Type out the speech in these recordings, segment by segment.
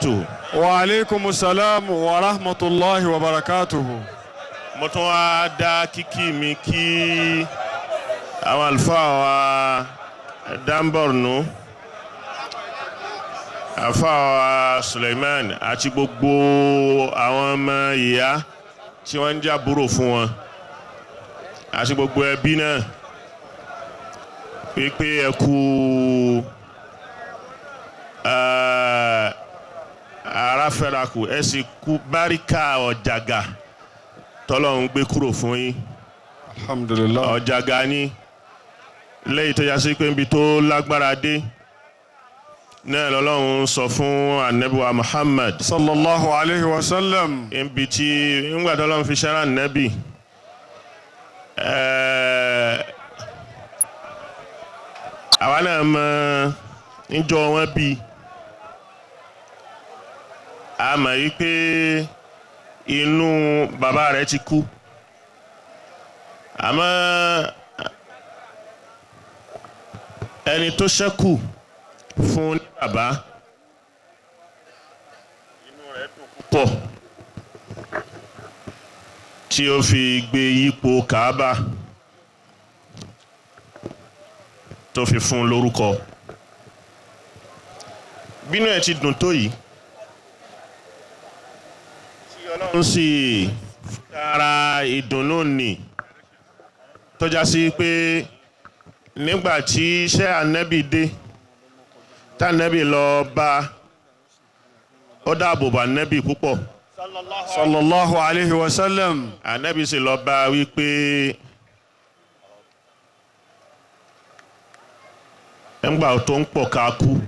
barakatuh. Wa alaikumus salam wa rahmatullahi wa barakatuh. Mo tún wá dá kíkí mi kí àwọn àlùfáà wa Damborno, àlùfáà wa Suleiman àti gbogbo àwọn ọmọ ìyá tí wọ́n ń jábúrò fún wọn àti gbogbo ẹbí náà pé ẹ kú aráfẹ́rakù ẹ sì kú báríkà ọ̀jàgà tọ́lọ́run gbé kúrò fún yín. Alhamdulillah. Ọ̀jàgà ni lẹ́yìn tó yásí pé níbi tó lágbára dé náà lọ́lọ́run sọ fún Ànábì wa Muhammad sallallahu alayhi wa sallam. níbi tí ńgbà tọ́lọ́run fi ṣẹ́ra Ànábì àwa náà mọ níjọ wọn bí a mọ̀ yí pé inú bàbá rẹ̀ ti kú àmọ́ ẹni tó ṣẹ́kù fún ní bàbá inú rẹ̀ dùn púpọ̀ tí ó fi gbé yípo Kaaba tó fi fún lórúkọ. Bínú ẹ̀ ti dùn tó yìí tí Ọlọ́run sì tara ìdùnnú nì tó já sí pé nígbà tí iṣẹ́ Ànábì dé tá Ànábì lọ bá ó dáàbò bá Ànábì púpọ̀ sallallahu alayhi wa sallam. Ànábì sì lọ bá wípé ńgbà tó ń pọ̀ ká kú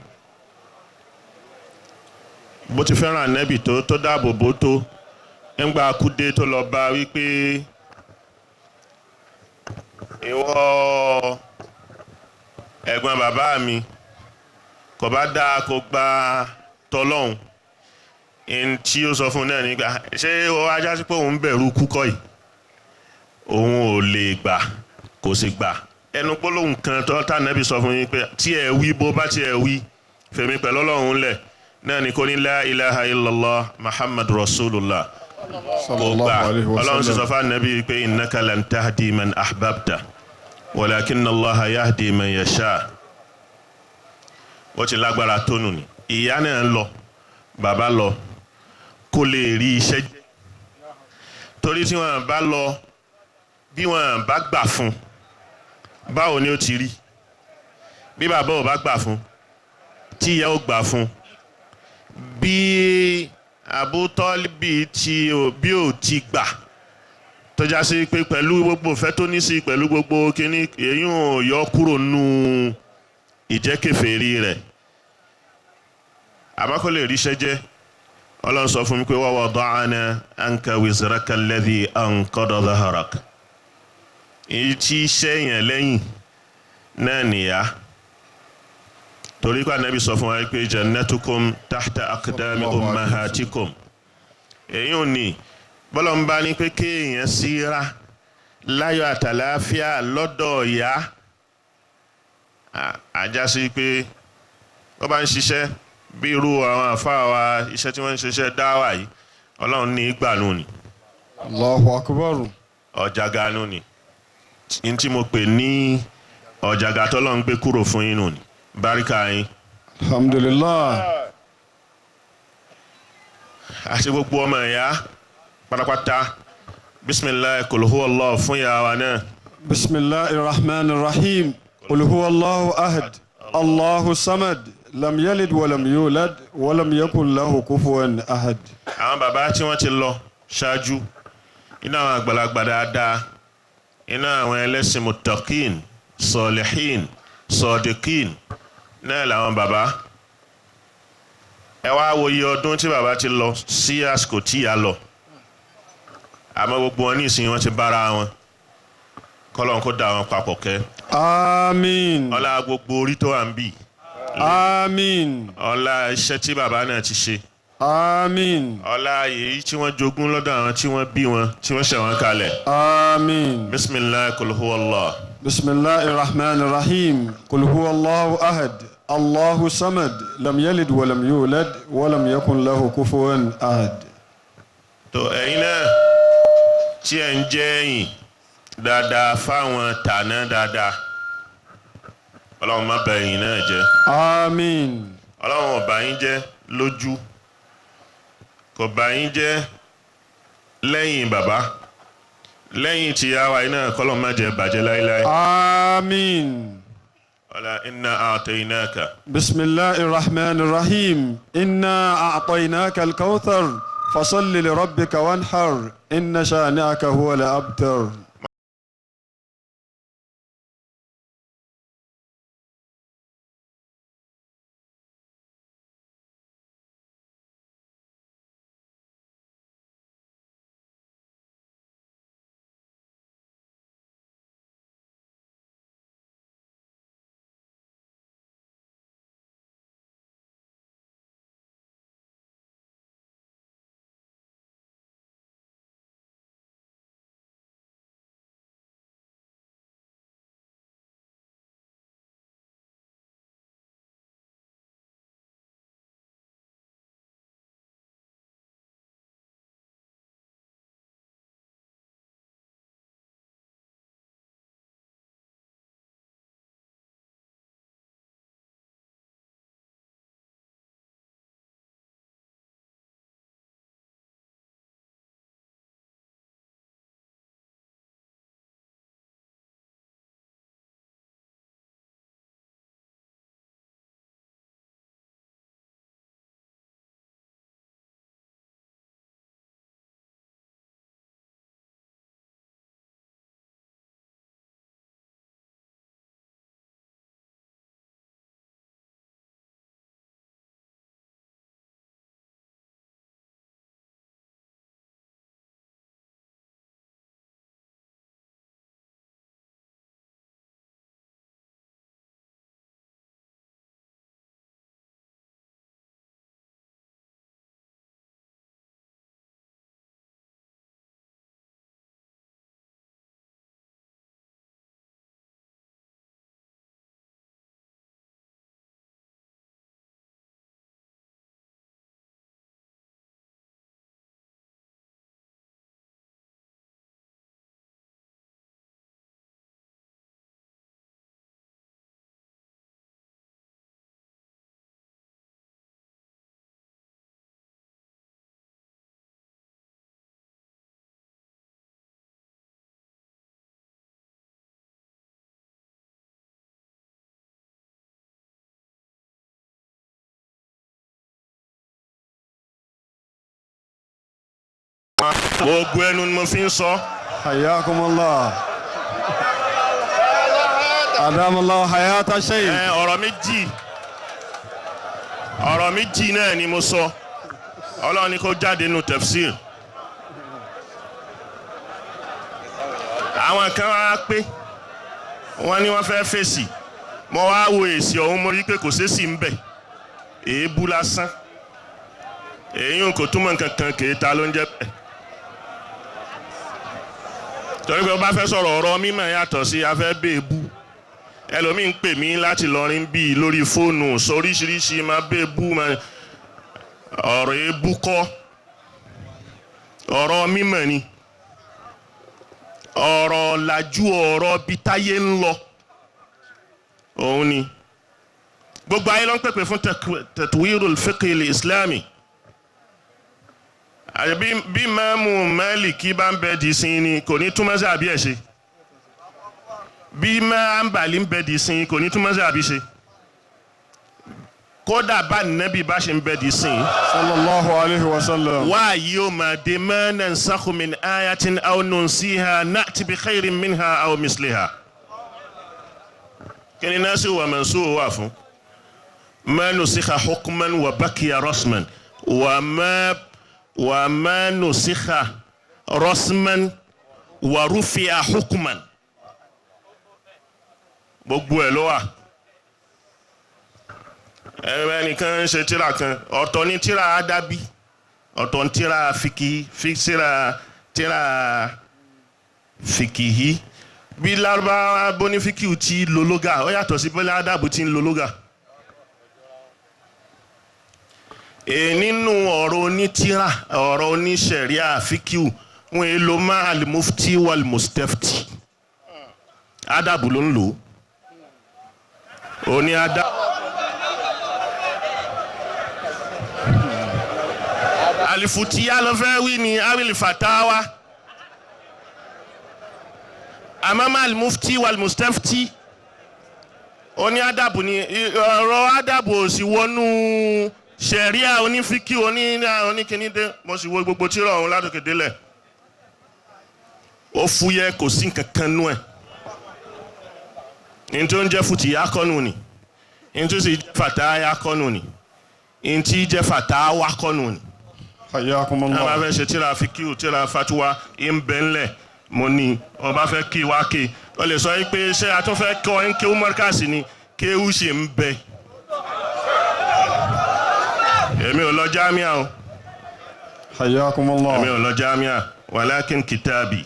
bó ti fẹ́ràn Ànábì tó dáàbò bò tó ńgbà kú dé tó lọ bá wípé ìwọ ẹ̀gbọ́n bàbá mi kò bá dáa kó gba tọlọ́hun ẹni tí ó sọ fún náà nígbà ṣé ó ajá sí pé òun bẹ̀rù kúkọ́ yìí òun ò lè gbà kò sì gbà ẹnu gbólóhùn kan tó tá Ànábì sọ fún yín pé tí ẹ wí bó bá tí ẹ wí fèmí pẹ̀lú Ọlọ́run lẹ̀ náà ni kò ní la ilaha illallah Muhammad rasulullah kò gbà Ọlọ́run sì sọ fún Ànábì pé innaka lan tahdi man ahbabta walakinna Allaha yahdi man yasha. Ó ti lágbára tónù ni ìyá náà lọ bàbá lọ kó lè rí iṣẹ́ jẹ́ torí tí wọ́n bá lọ bí wọ́n bá gbà fún báwo ni ó ti rí bí bàbá ò bá gbà fún tí ìyá ò gbà fún bí Abu Tọ́líbì bí ò ti gbà tó já sí pé pẹ̀lú gbogbo ìfẹ́ tó ní sí pẹ̀lú gbogbo kíní èyí ò yọ kúrò nù ìjẹ́kèfèrí rẹ̀ àmọ́ kó lè ríṣẹ́ jẹ́ Ọlọ́run sọ fún mi pé wa wada'na anka wizraka alladhi anqada dhahrak èyí tí iṣẹ́ yẹn lẹ́yìn náà nìyá torí pé Ànábì sọ fún wa pé jannatukum tahta aqdami ummahatikum èyí ò ní bọ́lọ̀ ń bá ní pé kéèyàn síra láyọ̀ àtàláfíà lọ́dọ̀ ìyá àjá sí pé ó bá ń ṣiṣẹ́ bí irú àwọn àfáà wa iṣẹ́ tí wọ́n ń ṣiṣẹ́ dáwà yìí Ọlọ́run ní ìgbàanú ni. Allahu akbar. Ọ̀jàgà ni n tí mo pè ní ọ̀jàgà tọ́lọ́run gbé kúrò fún yín nù ni báríkà yín. Alhamdulillah. Àti gbogbo ọmọ ìyá pátápátá bisimilahi kul huwa Allah fún ìyá wa náà. Bismillahir rahmanir rahim. Qul huwa Allahu ahad. Allahu samad. Lam yalid walam yulad walam yakun lahu kufuwan ahad. Àwọn bàbá tí wọ́n ti lọ ṣáájú iná àwọn àgbàlagbà dáadáa iná àwọn ẹlẹ́sìn muttaqin salihin sadiqin náà làwọn bàbá. Ẹ wá wo iye ọdún tí bàbá ti lọ sí àsìkò tí ìyá lọ àmọ́ gbogbo wọn ní ìsìn wọn ti bára wọn kọ́lọ́n kó dà wọn papọ̀ kẹ́. Àmín. Ọlá gbogbo orí tó wà ń bì. Àmín. Ọlá iṣẹ́ tí bàbá náà ti ṣe. Àmín. Ọlá èyí tí wọ́n jogún lọ́dọ̀ àwọn tí wọ́n bí wọn tí wọ́n ṣẹ̀ wọ́n kalẹ̀. Àmín. Bisimilahi kul huwa Allah. Bismillahir rahmanir rahim. Qul huwa Allahu ahad. الله صمد لم يلد ولم يولد ولم يكن له كفوا أحد. tó ẹ̀yin náà tí ẹ̀ ń jẹ́ ẹ̀yìn dáadáa fáwọn tàná dáadáa ọlọ́run má bà ẹ̀yin náà jẹ́. آمين. ọlọ́run ò bà yín jẹ́ lójú kò bà yín jẹ́ lẹ́yìn bàbá lẹ́yìn tìyàwó iná kọ́lọ́ má jẹ́ bàjẹ́ láéláé. آمين. ọlá inna a'tainaka. بسم الله الرحمن الرحيم. إنا أعطيناك الكوثر فصل لربك وانحر إن شانئك هو الأبتر. gbogbo ẹnu ni mo fi ń sọ. حياكم الله. أدام الله حياة الشيخ. ọ̀rọ̀ méjì náà ni mo sọ ọlọ́run ni kó jáde nínú tafsir. àwọn kan wá pé wọ́n ní wọ́n fẹ́ fèsì mo wá wo èsì ọ̀hún mo rí pé kò sésì ń bẹ̀ èébú lásán èyí kò túmọ̀ nǹkan kan kì í ta ló ń jẹ́ bẹ́ẹ̀. torí pé o bá fẹ́ sọ̀rọ̀ ọ̀rọ̀ mímọ̀ yàtọ̀ sí afẹ́ bèébú ẹlòmíì ń pè mí láti lọrin bíi lórí fóònù sóríṣiríṣi máa bèébú ọ̀rọ̀ èébú kọ́ ọ̀rọ̀ mímọ̀ ni ọ̀rọ̀ làjú ọ̀rọ̀ bí táyé ń lọ òun ni gbogbo ayé ló ń pèpè fún tatwirul fiqh al-islami. bí Máàmù Málíkì bá ń bẹ di sin ni kò ní túmọ̀ sí àbí ẹ̀ ṣe bí Hanbali ń bẹ di sin kò ní túmọ̀ sí àbí ṣe kódà bá Nábì bá ṣe ń bẹ di sin. sallallahu alayhi wa sallam. wáyé o máa de ma nansakhu min ayatin aw nunsiha na'ti bi khayrin minha aw misliha. kí ni nasikh wa mansukh wà fún. ma nusikha hukman wa bakiya rasman wa ma nusikha rasman wa rufi'a hukman. gbogbo ẹ̀ ló wà. ẹnìkan ń ṣe tíra kan ọ̀tọ̀ ní tíra adábí ọ̀tọ̀ ní tíra tíra fìkìhí bí lárúbáwá bónífíkì ti lo lóga ó yàtọ̀ sí bọ́lá adábù ti ń lo lóga nínú ọ̀rọ̀ onítìrà ọ̀rọ̀ oníṣẹ̀ríà fíkíù wọn èlò máa al-mufti wal-mustafti ádàbù ló ń lò ó ní ádàbù. alifutiya ló fẹ́ wí ní awil fatawa amama al-mufti wal-mustafti ó ní ádàbù ní ọ̀rọ̀ ádàbù ò sì wọnú ṣẹ̀ríà onífíkì oníkìnídé mo sì wo gbogbo tírà ọ̀hún látòkè délẹ̀ ó fúyẹ́ kò sí nǹkan kan nú ẹ̀ ní tó ń jẹ́ futiya kọ́nù ni ní tó sì jẹ́ fataya kọ́nù ni ní tí jẹ́ fatawa kọ́nù ni. Hayyakumullah. náà bá fẹ́ ṣe tírà fíkì tírà fatuwa ń bẹ ńlẹ̀ mo ní ọba fẹ́ kí wá kí ọ lè sọ pé ṣé a tún fẹ́ kọ́ ń kéwú mọ́ríkàsì ni kéwú ṣe ń bẹ. èmi ò lọ jámíà o. Hayyakumullah. èmi ò lọ jámíà walakin kitabi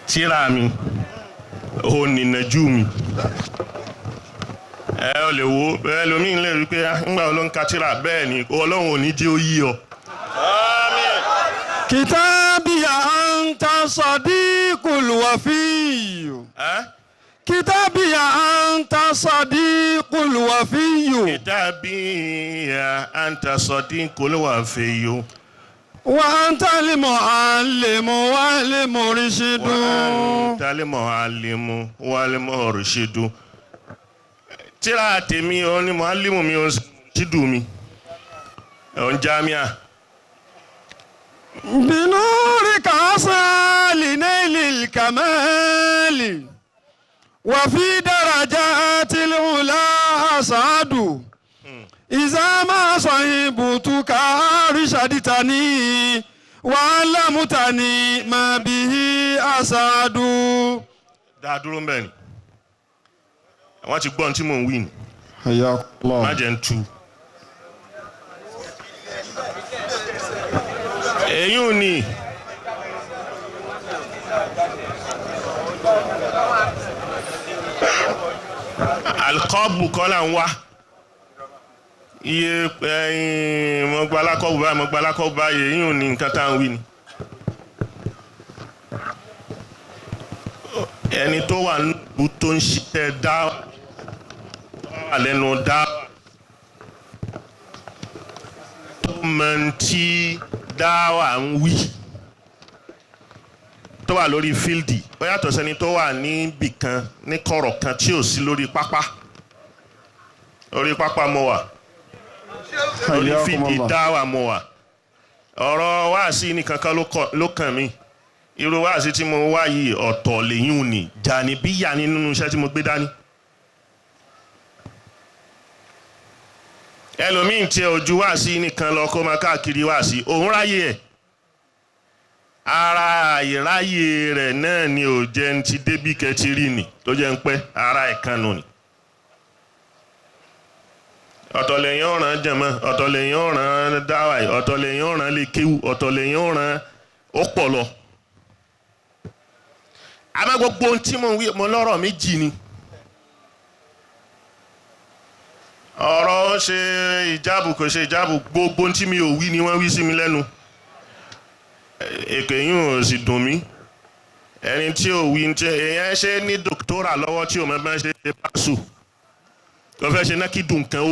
tírà mi ò ní nàjú mi. Ẹ lè wo ẹlòmíín lè rí pé ńgbà ló ń ka tírà bẹ́ẹ̀ ni Ọlọ́run ò ní jẹ́ ó yí ọ. Àmín. Kitabiya anta sadiqul wafiyyu. Kitabiya anta sadiqul wafiyyu. Kitabiya anta sadiqul wafiyyu. Wa anta al-muallimu wal-murshidu. Wa anta al-muallimu wal-murshidu. Tírà tèmi ó ní muallimu mi ó ṣídù mi ó ń jámíà. بنورك عسى لنيل الكمال وفي درجات العلا أسعد إذا ما صحبتك أرشدتني وعلمتني ما به أسعد. Dá dúró ń bẹ̀ ni wọ́n ti gbọ́n tí mò ń wí ni Hayyakumullah. má jẹ́ ń tu. èyí ò ní alikọ́bù kọ́ là ń wá iye mọ̀gbà alákọ̀ọ́bù báyìí èyí ò ní nǹkan tá à ń wí ni. ẹni tó wà nílùú tó ń ṣiṣẹ́ dá wà lẹ́nu dá tó mọ̀ tí dáwà ń wí tó wà lórí fíldì ó yàtọ̀ sẹ́ni tó wà níbì kan ní kọ̀rọ̀ kan tí ò sí lórí pápá. Orí pápá mo wà lórí fíldì dáwà mo wà. ọ̀rọ̀ wáàsí nìkan kan ló kàn mí. Irú wáàsí tí mo wá yìí ọ̀tọ̀ lèyìn òní jàníbíyà nínú iṣẹ́ tí mo gbé dání. ẹlòmíín tí ojú wáàsí nìkan lọ kó máa káàkiri wáàsí òun ráyè ẹ̀. ara ìráyè rẹ̀ náà ni ò jẹ́ ń ti débí kẹtìrì nì tó jẹ́ ń pẹ́ ara ẹ̀kan nù ni. ọ̀tọ̀ lèyìn ọ̀ràn jẹ̀mọ́ ọ̀tọ̀ lèyìn ọ̀ràn dáwà ọ̀tọ̀ lèyìn ọ̀ràn lè kéwù ọ̀tọ̀ lèyìn ọ̀ràn ó pọ̀ lọ. àmọ́ gbogbo ohun tí mo wí mo lọ́rọ̀ méjì ni. ọ̀rọ̀ ṣe ìjáàbù kò ṣe ìjáàbù gbogbo ohun tí mi ò wí ni wọ́n wí sí mi lẹ́nu. èkó yìí ò sì dùn mí. ẹni tí ò wí ní èèyàn ṣe ní dókítọ́rà lọ́wọ́ tí ò mọ̀ ṣe ṣe pàṣù. tó fẹ́ ṣe náà kí dùn kan ó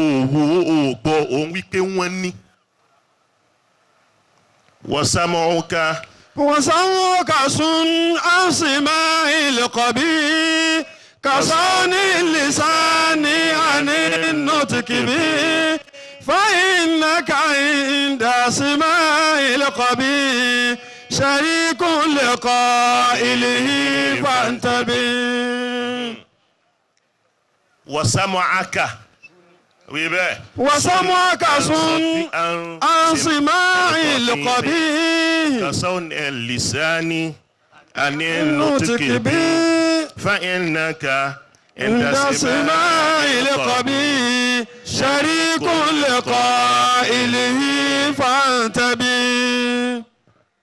gbọ́ òun wí pé wọ́n ní. wọ́n sá mọ́ ọ́n ká. وسوك صن أسماء القبيح كصون اللسان عن النطق به فإنك عند أسماء القبيح شريك لقائله فانتبه. وسمعك وسمعك صن أسماء القبيح كصون اللسان عن النطق به فإنك عند سماع القبيح شريك لقائله فانتبه.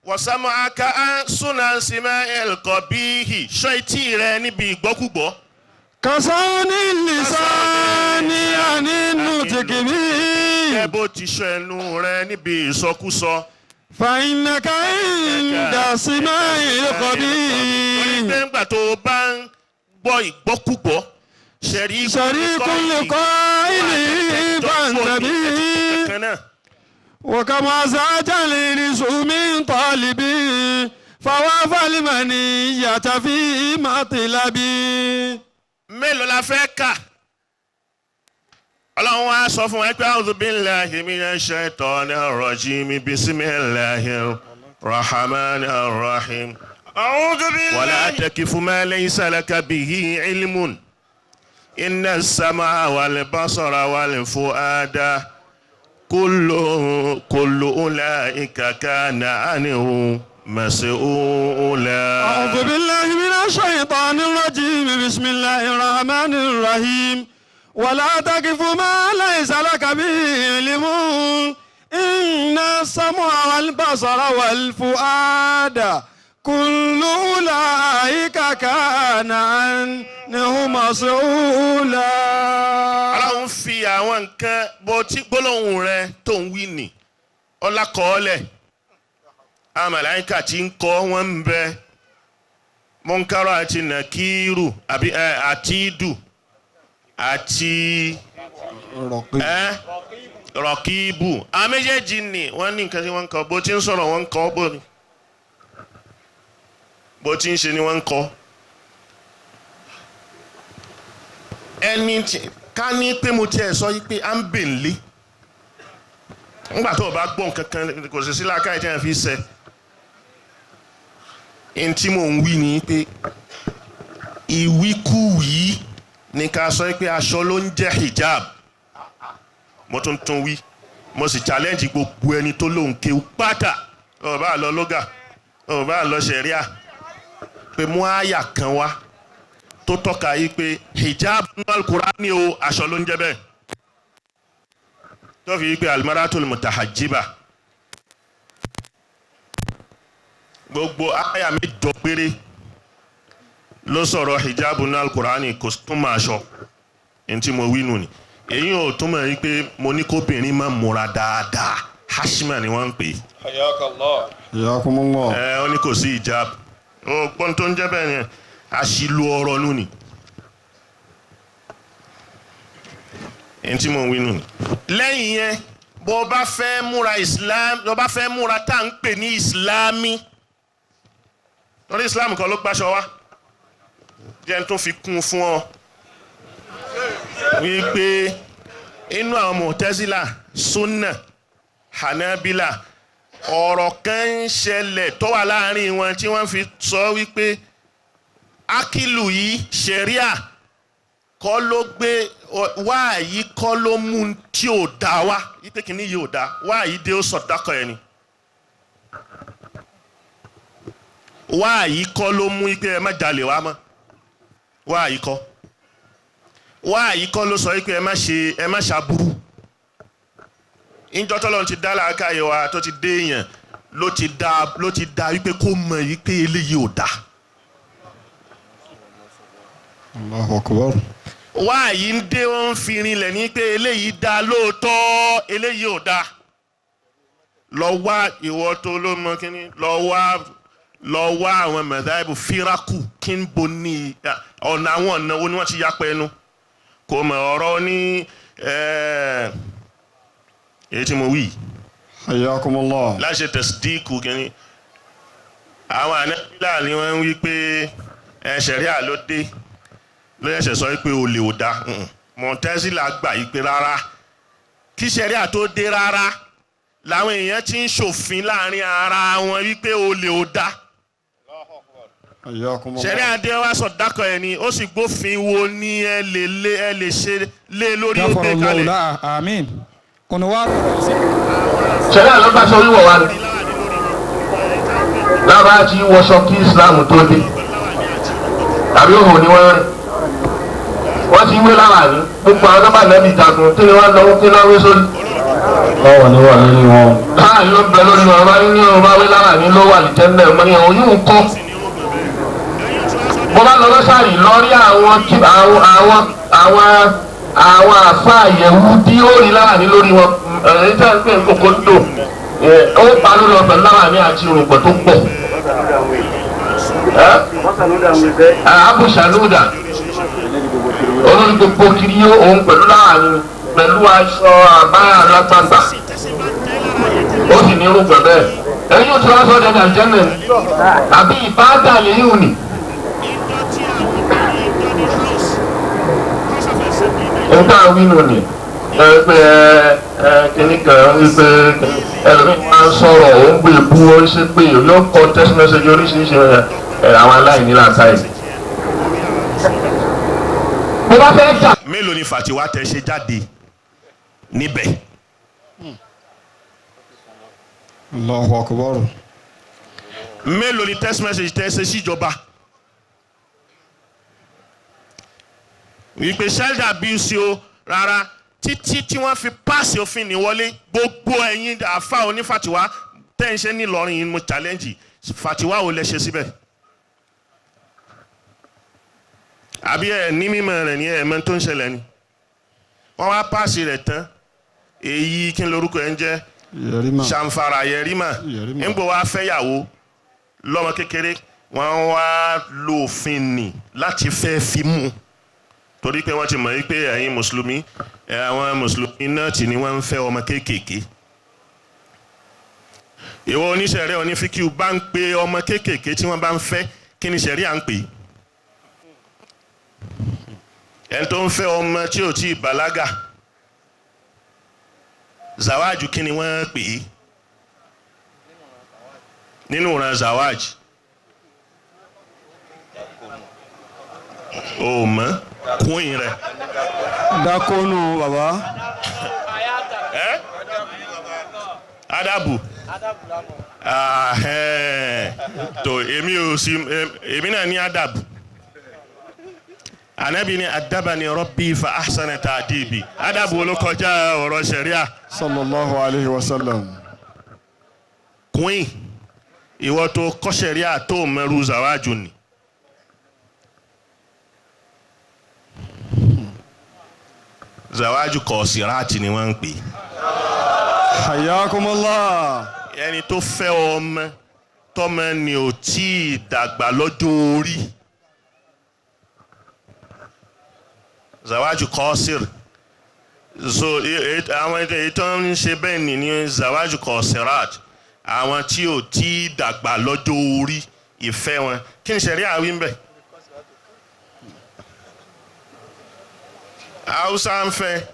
وسمعك صن سماع القبيح ṣọ́ etí rẹ níbi ìgbọ́kúgbọ́ كصون اللسان عن النطق به ẹ bó ti sọ ẹnu rẹ níbi ìsọkúsọ. فإنك عند سماع القبيح nígbà tó o bá ń gbọ́ ìgbọ́kúgbọ́ شريك لقائله فانتبه وكما زاد الرزق من طالبه فوافى المنية في مطلبه. mélòó la fẹ́ kà ọlọ́run wa sọ fún wa pé a'udhu billahi minash shaitanir rajim bismillahir rahmanir rahim. أعوذ بالله ولا تكف ما ليس لك به علم إن السمع والبصر والفؤاد كل أولئك كان عنه مسؤولا. أعوذ بالله من الشيطان الرجيم بسم الله الرحمن الرحيم. ولا تقف ما ليس لك به علم إن السمع والبصر والفؤاد كل أولئك كان عنه مسؤولا. Ọlọ́run fi àwọn nǹkan bó tí gbólóhùn rẹ tó ń wí nì ọlákọọ́lẹ̀ àwọn màláíkà tí ń kọ́ wọ́n ń bẹ mọ́ńkárọ̀ àti nàkírù àbí àtìdù àti rọ̀kíbù àwọn méjèèjì nì wọ́n ní nǹkan tí wọ́n ń kọ́ bó tí ń sọ̀rọ̀ wọ́n ń kọ́ bó ni bó tí ń ṣe ni wọ́n ń kọ́ ẹni ká ní pé mo tiẹ̀ sọ yí pé à ń bè ń lé nígbà tó o bá gbọ́ nǹkan kan kò sì sí láàká ìtẹ́ yẹn fi ṣẹ ẹni tí mò ń wí ni pé ìwíkúwìí ni ká sọ pé aṣọ ló ń jẹ́ hijab mo tún wí mo sì challenge gbogbo ẹni tó lóun kéwú pátá ó bá lọ lóga ó bá lọ ṣẹ̀ríà pé mú àyà kan wá tó tọ́ka yìí pé hijab nínú Al-Qur'ani o aṣọ ló ń jẹ́ bẹ́ẹ̀ tó fi yìí pé al-maratul mutahajjiba gbogbo àyà mẹ́jọ péré ló sọ̀rọ̀ hijab nínú Al-Qur'ani kò tún máa ṣọ ẹni tí mo wí nù ni èyí ò túmọ̀ yìí pé mo ní kóbìnrin máa múra dáadáa hashima ni wọ́n ń pè é. Hayakallah. Hayakumullah. ó ní kò sí hijab ó gbọ́n tó ń jẹ́ bẹ́ẹ̀ ni àṣìlò ọ̀rọ̀ nù ni ẹni tí mo ń wí nù ni. lẹ́yìn yẹn bó bá fẹ́ múra islam bó bá fẹ́ múra tá à ń pè ní islami lórí islam kan ló gbàṣọ wá jẹ́ n tó fi kún fún ọ wípé inú àwọn Mu'tazila sunna hanabila ọ̀rọ̀ kan ń ṣẹlẹ̀ tó wà láàrin wọn tí wọ́n fi sọ wípé akilu yìí ṣẹ̀ríà kọ́ ló gbé wáàyí kọ́ ló mú tí ò dá wá wípé kìíní yìí ò dá wáàyí dé ó sọ̀dákọ̀ ẹni wáàyí kọ́ ló mú wípé ẹ má jalè wá mọ́ wáàyí kọ́ ló sọ wípé ẹ má ṣàbúrú ìjọ tọ́lọ́run ti dá làákàyè wa tó ti dé èèyàn ló ti dá wípé kó mọ̀ wípé eléyìí ò dá. Allahu akbar. wáàyí ń dé wọn fi rinlẹ̀ ní pé eléyìí dá lóòótọ́ eléyìí ò dá. lọ wá ìwọ tó ló mọ kínní lọ wá àwọn mẹ̀dáìbù fíráàkù kí n bo ní ọ̀nà àwọn ọ̀nà wo ni wọ́n ti yapa ẹnu kò mọ̀ ọ̀rọ̀ ní èyí tí mo wí. Hayakumullah. láṣẹ tẹsídíìkù kínní àwọn ànábìlà ni wọ́n ń wí pé ṣẹ̀ríà ló dé ló yẹ̀ṣẹ̀ sọ pé olè ò dá Mu'tazila gbà yí pé rárá kí ṣẹ̀ríà tó dé rárá làwọn èèyàn ti ń ṣòfin láàrin ara wọn wípé olè ò dá ṣẹ̀ríà dé wá sọ dákọ̀ ẹ̀ ni ó sì gbófin wo ni ẹ lè ṣe lé lórí ó gbé kalẹ̀. Àmín. Kùnú wá. ṣẹlẹ̀ ló bá sọ wíwọ̀ wá lábàá tí wọṣọ kí Islam tó dé tàbí òhò ni wọ́n ti wé lára ní gbogbo àwọn nọ́mbà nẹ́bí jagun tí wọ́n lọ́wọ́ kí náà wé sórí. Báwo ni wà lórí wọn? láàrin ló ń bẹ lórí wọn bá ní ọba wé lára ní ló wà ní tẹ́lẹ̀ mọ́ ní ọ̀hún yóò kọ́. mo bá lọ lọ́sàrì lọ rí àwọn àfa àyẹ̀wò tí ó rí láàrin lórí wọn èyí tí a ń pè ní kókó dò ó pa lórí ọbẹ̀ láwàní àti òrùngbọ̀ tó pọ̀. Abu Sanuda olórí gbogbo kiri yóò òun pẹ̀lú láàrin pẹ̀lú aṣọ àbáyà alágbàgbà ó sì ní irú gbẹ̀bẹ̀ ẹ̀yìn tí wọ́n sọ ọ́ dẹ́gbẹ̀ àjẹ́nẹ̀ àbí ìbáàdà lèyìn òní. nǹkan wínú ni kìnnì kan wípé ẹlòmíì máa ń sọ̀rọ̀ ó ń gbé ebú ó ń ṣe pé yóò kọ text message oríṣiríṣi àwọn aláìní làákàyè. mo bá fẹ́ jà. mélòó ni fàtiwá tẹ ṣe jáde níbẹ̀. Allahu akbar. mélòó ni text message tẹ ṣe síjọba. wípé child abuse o rárá títí tí wọ́n fi páàsì òfin ní wọlé gbogbo ẹ̀yin àfa onífàtiwá tẹ́ ń ṣe ní Ìlọrin yìí mo challenge fàtiwá ò lè ṣe síbẹ̀. àbí ẹ ní mímọ̀ rẹ̀ ní ẹ̀mọ́ tó ń ṣẹlẹ̀ ni wọ́n wá páàsì rẹ̀ tán èyí kí n lorúkọ ẹ̀ ń jẹ́ Ṣàǹfàrà Yẹrímà ńgbò wá fẹ́yàwó lọ́mọ kékeré wọ́n wá lo òfin nì láti fẹ́ fi mú torí pé wọ́n ti mọ̀ wípé ẹ̀yin mùsùlùmí àwọn mùsùlùmí náà tì ní wọ́n ń fẹ́ ọmọ kéékèèké. ìwọ oníṣẹ̀rí onífíkìú bá ń pe ọmọ kéékèèké tí wọ́n bá ń fẹ́ kí ni ṣẹ̀rí à ń pè é. ẹni tó ń fẹ́ ọmọ tí ò tí ì bàlágà zawájú kí ni wọ́n pè é nínú ìran zawájú. o mọ̀ kún rẹ̀. dákónú bàbá. adabu tó èmi náà ní adabu anabi ni adabani rabbi fa ahsana ta'dibi adabu ló kọjá ọ̀rọ̀ ṣẹ̀ríà. sallallahu alayhi wa sallam. kún ìwọ tó kọ́ ṣẹ̀ríà tó mẹ́rù zawájú ni. zawájú kọ̀ọ̀sìráàtì ni wọ́n ń pè. hayakumullah. ẹni tó fẹ́ ọmọ tọ́mọ ni ò tí ì dàgbà lọ́jọ́ orí. zawájú kọ̀ọ̀sìr so àwọn èyí tó ń ṣe bẹ́ẹ̀ ni ní zawájú kọ̀ọ̀sìráàtì àwọn tí ò tí ì dàgbà lọ́jọ́ orí ìfẹ́ wọn kí ni ṣẹ̀rí àwí ń bẹ̀. Hausa ń fẹ́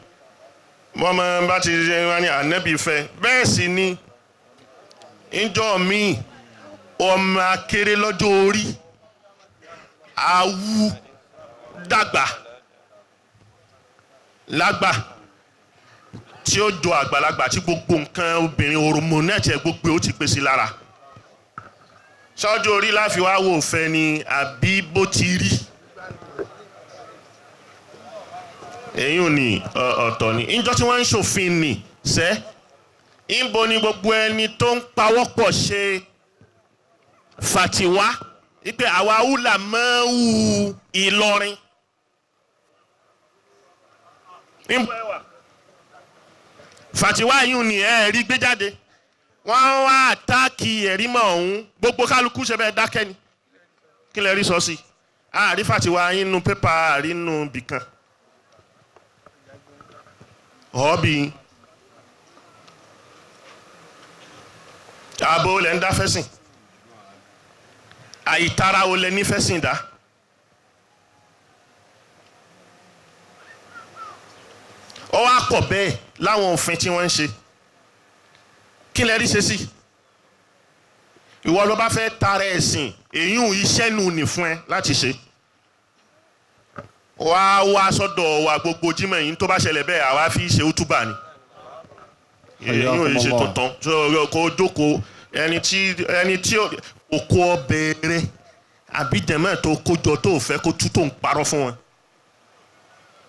wọ́n bá ti ṣe wọ́n ní ànábì fẹ́ bẹ́ẹ̀ sì ni ìjọ míì ọmọ akéré lọ́jọ́ orí awú dàgbà lágbà tí ó jọ àgbàlagbà tí gbogbo nǹkan obìnrin hormonate ẹ̀ gbogbo ó ti pèsè lára sọ́jọ́ orí láfi wá wò fẹ́ ni àbí bó ti rí. èyí ò ní ọ̀tọ̀ ni ìjọ tí wọ́n ń ṣòfin nì sẹ́ ìbò ni gbogbo ẹni tó ń pawọ́pọ̀ ṣe fàtiwá wípé àwa húlà máa ń hu Ìlọrin ìbò ẹwà fàtiwá yìí ni ẹ rí gbé jáde wọ́n wá àtáàkì Ẹ̀rímà ọ̀hún gbogbo kálukú ṣe bẹ́ẹ̀ dákẹ́ ni kí lè rí sọ sí àárí fàtiwá yín nu pépà àárí nu bìkan. họ́bì ààbò olè ń dá fẹ́sìn àìtara olè ní fẹ́sìn dá ó wá pọ̀ bẹ́ẹ̀ láwọn òfin tí wọ́n ń ṣe kí lẹ rí ṣe sí ìwọ ló bá fẹ́ tara ẹ̀sìn èyí ò iṣẹ́ nù ní fún ẹ láti ṣe wá sọ́dọ̀ wa gbogbo Jímọ̀ yìí tó bá ṣẹlẹ̀ bẹ́ẹ̀ àwa fi ṣe útúbà ni èyí ò ṣe tuntun kó jókòó ẹni tí òkú ọbẹ̀ rẹ àbí jẹ̀mọ́ tó kójọ tó fẹ́ kó tú tó ń parọ́ fún wọn.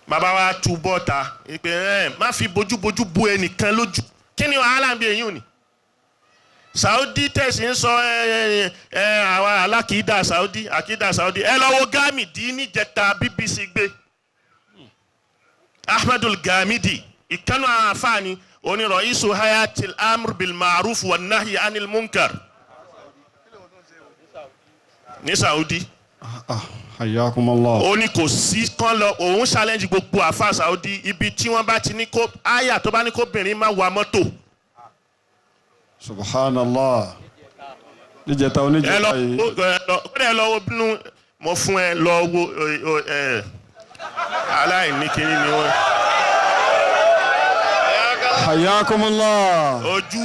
bàbá wa tú bọ́ta pé má fi bójúbójú bu ẹnìkan lójú kí ni wàhálà ń bí èyí ò ní. Saudi tẹ̀sí ń sọ àwọn alákìídà Saudi àkìídà Saudi ẹ lọ wo Gamidi níjẹta BBC gbé Ahmadul Gamidi ìkànnì àfààní onírọ̀ isu hayatil amr bil ma'ruf wa nahi anil munkar ní Saudi. Hayyakumullah. ó ní kò sí kán lọ òun challenge gbogbo àfa Saudi ibi tí wọ́n bá ti ní kó àyà tó bá ní kó obìnrin má wa mọ́tò. Subhanallah. Níjẹta oníjẹta yìí. ẹ lọ wo bínú mo fún ẹ lọ wo aláìní kiri ni wọn. Hayyakumullah. ojú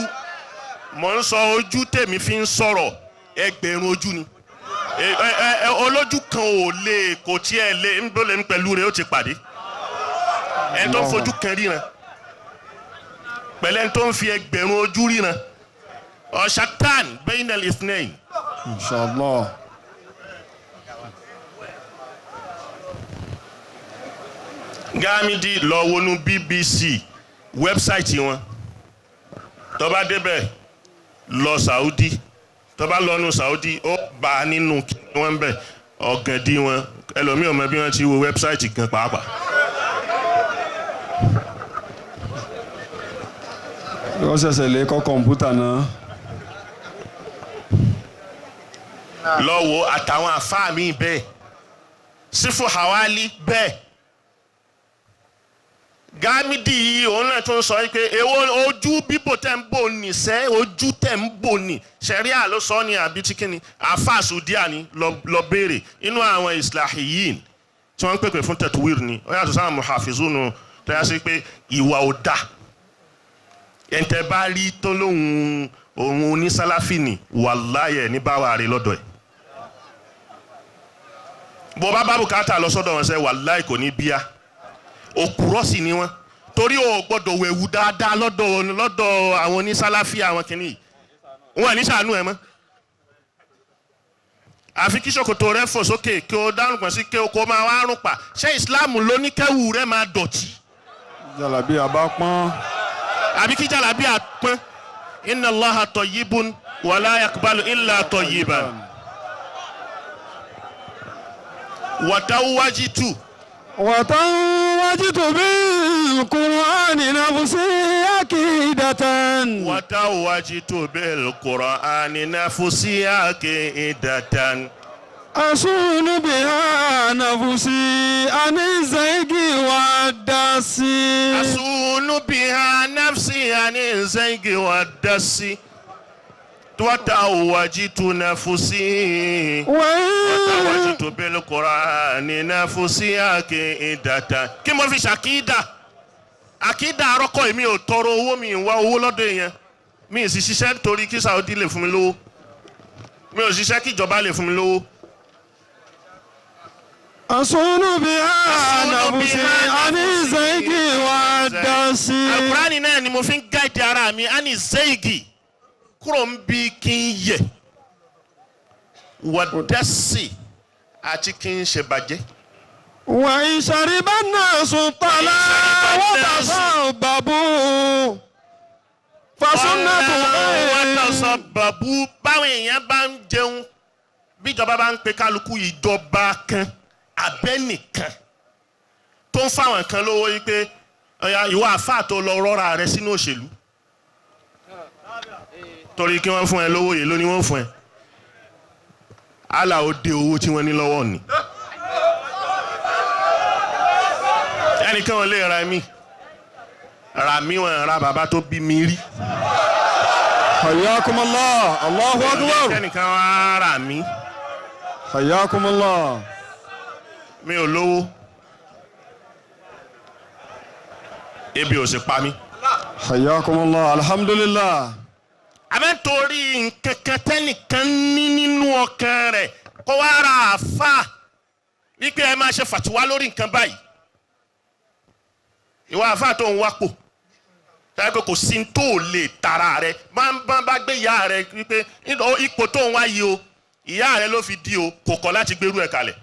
mo ń sọ ojú tèmi fi ń sọ̀rọ̀ ẹgbẹ̀rún ojú ni olójú kan ò lè kò tiẹ̀ lè ń bọ́lẹ̀ ń pẹ̀lú rẹ̀ ó ti pàdé ẹ tó ń fojú kan ríran pẹ̀lẹ́ tó ń fi ẹgbẹ̀rún ojú ríran ọ̀ṣàtàn bainal ithnain. Inshallah. Gamidi lọ wọnú BBC wẹ́bsáìtì wọn tó bá débẹ̀ lọ Saudi tó bá lọ nù Saudi ó bá a nínú kí wọ́n ń bẹ̀ ọ̀gàndí wọn ẹlòmíì ò mọ bí wọ́n ti wo wẹ́bsáìtì gan pàápàá. Wọ́n ṣẹ̀ṣẹ̀ lè kọ́ kọ̀ǹpútà náà. lọ wo àtàwọn àfáà mi bẹ́ẹ̀ sífù hawali bẹ́ẹ̀ Gamidi yìí òun náà tún sọ pé èwo ojú bíbò tẹ̀ ń bò ní sẹ́ ojú tẹ̀ ń bò ní sẹ́ríà ló sọ ní àbí tí kìíní àfáà sùdíà ni lọ béèrè inú àwọn islahiyin tí wọ́n ń pèpè fún tẹ̀tùwìr ni ó yàtọ̀ sáwọn muhafizunu tó yà sí pé ìwà ò dà ẹ̀ǹtẹ̀ bá rí tó lóhùn òun onísálàfì ni wàláyé ní báwa rè lọ́dọ̀ ẹ̀ bó bá bá bùkátà lọ sọ́dọ̀ wọn sẹ́ wàláyé kò ní bíyà òkúrọ́ sì ni wọ́n torí o gbọ́dọ̀ wẹ̀wù dáadáa lọ́dọ̀ àwọn onísálàfí àwọn kìíní wọn ní sànú ẹ mọ́ àfi kí ṣòkòtò rẹ fò sókè kí o dárùn pọ̀ sí kí o kò máa wá rùn pa ṣé ìsìláàmù ló ní kẹ́wù rẹ máa dọ̀tí. Jàlábí àbá pọ́n. àbí kí jàlábí àpọ́n inna Allaha tayyibun wa la yaqbalu illa tayyiban. wàtáwájítù. وتوجت بالقرآن نفسي عقيدة. وتوجت بالقرآن نفسي عقيدة. أصون بها نفسي عن الزيغ والدس. أصون بها نفسي عن الزيغ والدس. وتوجت نفسي وتوجت بالقرآن نفسي عقيدة. kí mo fi ṣàkídà àkídà àrọ́kọ̀ èmi ò tọrọ owó mi wá owó lọ́dọ̀ èèyàn mi ì sì ṣiṣẹ́ nítorí kí Saudi lè fún mi lówó mi ò ṣiṣẹ́ kí ìjọba lè fún mi lówó. أصون بها نفسي عن الزيغ والدس. Al-Qur'ani náà ni mo fi ń gáìdì ara mi ani zeigi kúrò ń bí kí n yẹ wàdásì àti kí n ṣe bàjẹ́. وإن شرب الناس طلا وتصببوا فسنة wàtàsọ̀bàbù báwọn èèyàn bá ń jẹun bíjọba bá ń pe kálukú ìjọba kan abẹ́nìkan tó ń fáwọn kan lówó yìí pé ìwà àfáà tó lọ rọra rẹ sínú òṣèlú torí kí wọ́n fún ẹ lówó yìí lóní wọ́n fún ẹ àlà ó dé owó tí wọ́n ní lọ́wọ́ ni ẹnìkan wọn lè ra mí wọn ra bàbá tó bí mi rí. حياكم الله الله أكبر. ẹnìkan wá rà mí. حياكم الله. mi ò lówó ebi ò sì pa mí. حياكم الله الحمد لله. àmọ́ torí nǹkan kan tẹ́nìkan ní nínú ọkàn rẹ̀ kó wá ra àfà wípé ẹ máa ṣe fàtiwá lórí nǹkan báyìí ìwà àfà tó ń wápò táyà pé kò sí tó lè tara rẹ̀ bá gbé ìyá rẹ̀ wípé ipò tó ń wá yìí o ìyá rẹ̀ ló fi di o kò kọ̀ láti gbérú ẹ̀ kalẹ̀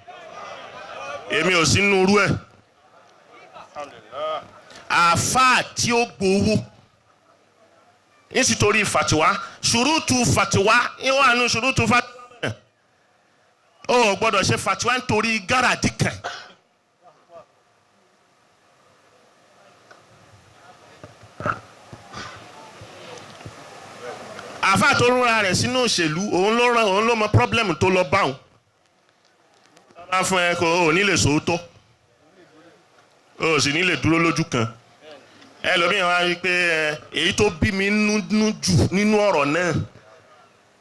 èmi ò sí nínú irú ẹ̀ àfà tí ó gbowó nítorí fatiwa ṣùrùtù fatiwa ìwọ àánú ṣùrùtù fatiwa ó gbọ́dọ̀ ṣe fatiwa nítorí gáràdì kan. àfáà tó rúra rẹ̀ sínú òṣèlú òun ló mọ pọ́blẹ́mù tó lọ báwọn. wọ́n á fún ẹ kó o ní lè sòótọ́ o sì ní lè dúró lójú kan. ẹlòmíràn wá rí pé èyí tó bí mi nínú jù nínú ọ̀rọ̀ náà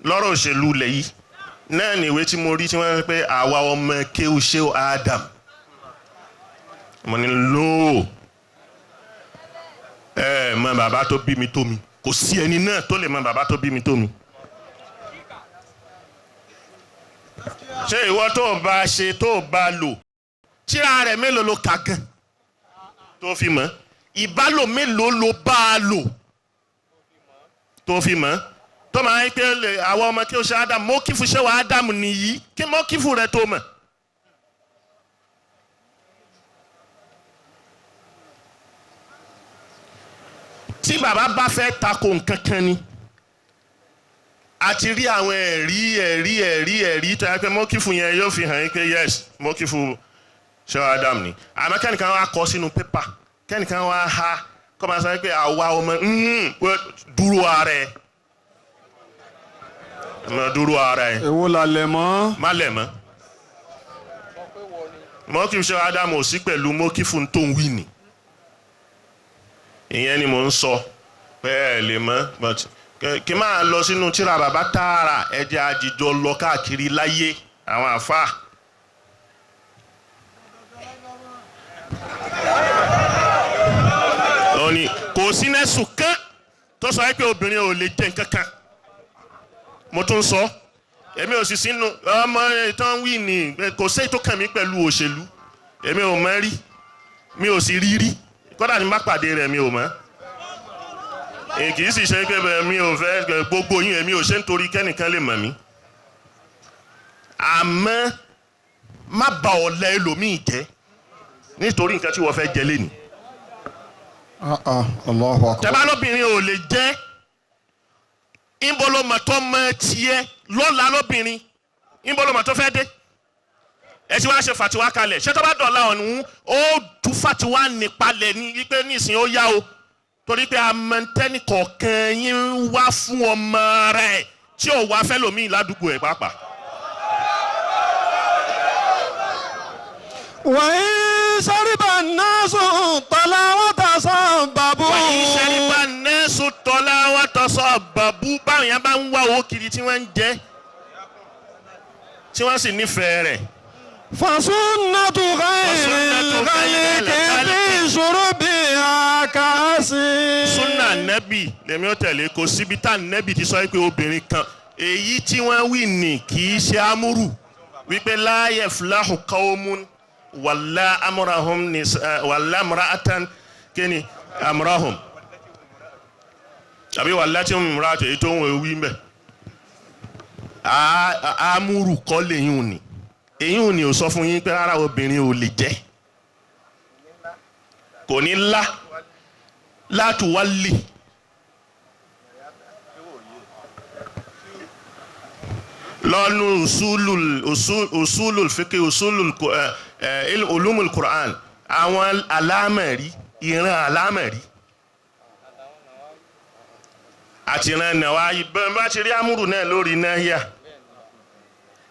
lọ́rọ̀ òṣèlú lẹ̀ yìí náà ní ìwé tí mo rí tí wọ́n rí pé àwa ọmọ kéwù Sheikh Adam mo ní lóò mọ bàbá tó bí mi tó mi kò sí ẹni náà tó lè mọ bàbá tó bí mi tó mi. ṣé ìwọ tó o bá ṣe tó o bá lò tíra rẹ̀ mélòó ló kà gan tó fi mọ̀ ìbálò mélòó ló bá a lò tó fi mọ̀ tó máa ń pè àwọn ọmọ kí o ṣe Ádámù mọ́kífù ṣé wàá Ádámù nìyí kí mọ́kífù rẹ̀ tó mọ̀. tí bàbá bá fẹ́ tako nǹkan kan ni a ti rí àwọn ẹ̀rí tó yẹ pé mọ́kífù yẹn yóò fi hàn yín pé yes mọ́kífù ṣé Ádámù ni àmọ́ kẹ́nìkan wá kọ sínú pépà kẹ́nìkan wá ha kọ́ máa sọ pé àwa ọmọ dúró ara ẹ̀ dúró ara ẹ̀. èwo la lẹ̀ mọ́. má lẹ̀ mọ́ mọ́kífù ṣé Ádámù ò sí pẹ̀lú mọ́kífù tó ń wí ni ìyẹn ni mò ń sọ pé ẹ lè mọ̀ but kí máa lọ sínú tíra bàbá tààrà ẹ̀jẹ̀ àjìjọ lọ káàkiri láyé àwọn àfáà. òní kò sí nẹ́sùn kan tó sọ pé obìnrin ò lè jẹ nǹkan kan mo tún sọ èmi ò sì sínú ọmọ ìtàn wí ni kò sí ètò kàn mí pẹ̀lú òṣèlú èmi ò mọ̀ rí mi ò sì rí rí kódà ní má pàdé rẹ̀ mi ò mọ̀ kì í sì ṣe pé mi ò fẹ́ gbogbo yín èmi ò ṣe nítorí kẹ́nìkan lè mọ̀ mí àmọ́ má bà ọ̀la ẹlòmíì jẹ́ nítorí nǹkan tí wọ́n fẹ́ jẹ lẹ́nu. Allahu Akbar. tẹ́bá lóbìnrin ò lè jẹ́ ìbólómọ̀tọ́ mọ tiẹ̀ lọ́la lóbìnrin ìbólómọ̀tọ́ fẹ́ dé ẹ ti wá ṣe fàtiwá kalẹ̀ ṣé tó bá dọ̀la ọ̀hún ó tú fàtiwá nípalẹ̀ ní wípé nísìnyí ó yá o torí pé amẹ́ntẹ́nì kọ̀ọ̀kan yín wá fún ọmọ rẹ̀ tí ò wá fẹ́ lòmíì ládùúgbò ẹ̀ pàápàá. wàyí sẹ́ríbà náṣù tọ́lá wọ́n ta sọ bàbú. wàyí sẹ́ríbà náṣù tọ́lá wọ́n ta sọ bàbú báwọn yẹn bá ń wá owó kiri tí wọ́n ń jẹ tí wọ́n sì nífẹ̀ẹ́ rẹ̀. fasunnatu ghayril kayfi shurubiha ka'asi. sunna nẹ́bì lèmi ó tẹ̀lé kò síbi tá nẹ́bì ti sọ pé obìnrin kan èyí tí wọ́n wí ní kì í ṣe amúrù wípé la yaflahu qawmun wàlá amúrahùn ní wàlá mùràtàn kíni amúrahùn àbí wàlá tí mùràtàn èyí tó ń wí mbẹ amúrù kọ́ lẹ́yìn òní èyí òní ò sọ fún yín pé rárá obìnrin ò lè jẹ́ kò ní látùwálì lọ́nu usulul fiqh usulul ulumul Qur'an àwọn alámẹ̀rí ìran alámẹ̀rí àti ìran nàwáyí bẹ́ẹ̀ bá ti rí amúrù náà lórí náhíà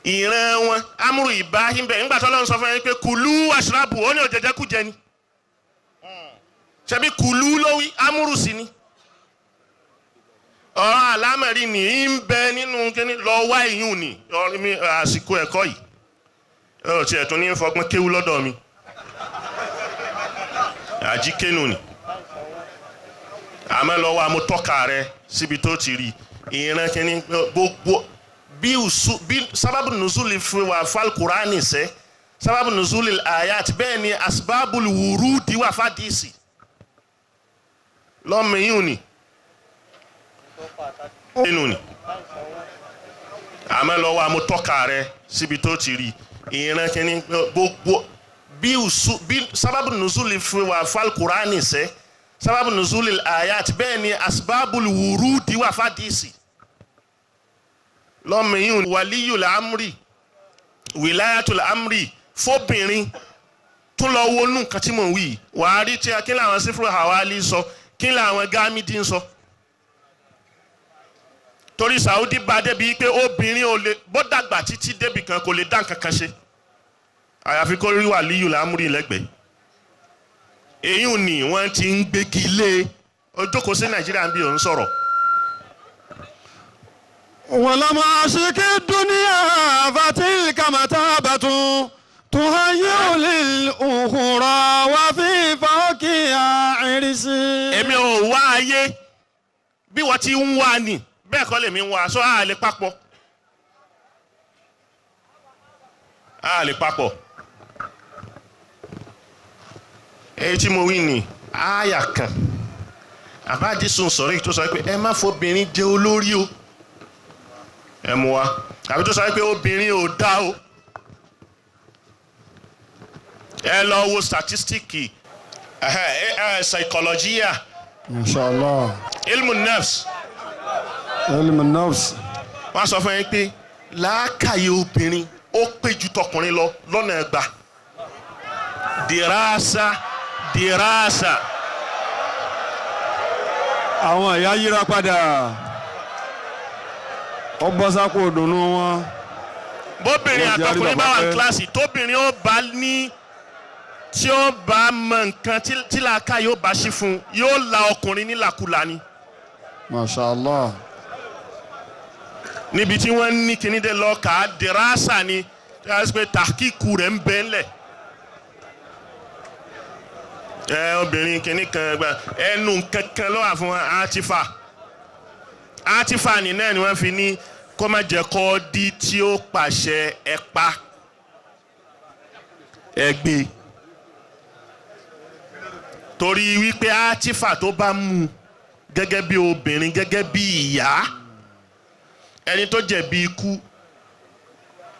ìran wọn amúrù ìbáhí bẹ́ẹ̀ nígbà tó lọ́n sọ fún yín pé kùlú washrabu ó ní òjẹ̀jẹ̀ kú jẹ ni ṣebí kùlú lówí amúrù sí ni ọ̀rọ̀ àlámẹ̀rí ní ń bẹ nínú kíní lọ wá ìyún ni àsìkò ẹ̀kọ́ yìí ó tiẹ̀ tún ní fọgbọ́n kéwú lọ́dọ̀ mi àjíkénu ni àmọ́ lọ́wọ́ amútọ́ka rẹ síbi tó ti rí ìran kíní gbogbo bí sábàbù nùzúlì fi wà fal Kùránì sẹ́ sábàbù nùzúlì àyàt bẹ́ẹ̀ ni asbábù wùrúdì wà fàdísì lọ́mọ ìyún ni nínú ni àmọ́ lọ́wọ́ amútọ́ka rẹ síbi tó ti rí ìran kíní gbogbo bí sábàbù nùzúlì fi wà fal Kùránì sẹ́ sábàbù nùzúlì ayat bẹ́ẹ̀ ni asbábùl wùrúdì wà fàdísì lọ́mìyún wàlíyùl amri wìláyàtùl amri fóbìnrin tún lọ wọnú nǹkan tí mò ń wí wàá rí tí kí làwọn sífúrò hawali sọ kí làwọn gámídì ń sọ torí Saudi bá débi pé obìnrin ò lè bó dàgbà títí débi kan kò lè dá nǹkan kan ṣe àyàfi kó rí wàlíyùl amri lẹ́gbẹ̀ẹ́ èyí ni wọ́n ti ń gbégi lé ojókòó sí Nàìjíríà bí òun sọ̀rọ̀. ولم أشك الدنيا فتلك متابة تهيئ للأخرى وفي فوقها عرسي. èmi ò wá ayé bí wọ́n ti ń wá ni bẹ́ẹ̀ kọ́ lèmi ń wá aṣọ àlè papọ̀ èyí tí mo wí ni àyà kan àbádìsùn sọ̀rọ̀ èyí tó sọ pé ẹ má fobìnrin jẹ olórí o ẹ mú wa àbí tó sọ pé obìnrin ò dá o ẹ lọ wo statistic psychology ما شاء الله ilmu nafs علم النفس. wọ́n sọ fún yín pé làákàyè obìnrin ó pé ju tọkùnrin lọ lọ́nà ẹgbà dirasa àwọn ìyá yíra padà ó bọ́ sápò òdùnnú wọn. bóbìnrin àtọkùnrin bá wà ní kíláàsì tóbìnrin ó bá ní tí ó bá mọ nǹkan tí làákàyè ó bá ṣí fún yóò la ọkùnrin nílàkulà ni. Masha Allah. níbi tí wọ́n ní kíní dé lọ kà á dirasa ni tí a sọ pé tàkíkù rẹ̀ ń bẹ ńlẹ̀. obìnrin kíní kan gba ẹnu kankan ló wà fún atifa ni náà ni wọ́n fi ní kó má jẹ́ kó di tí ó pàṣẹ ẹ̀pá ẹgbẹ́ torí wípé atifa tó bá mú gẹ́gẹ́ bí obìnrin gẹ́gẹ́ bí ìyá ẹni tó jẹ̀bi ikú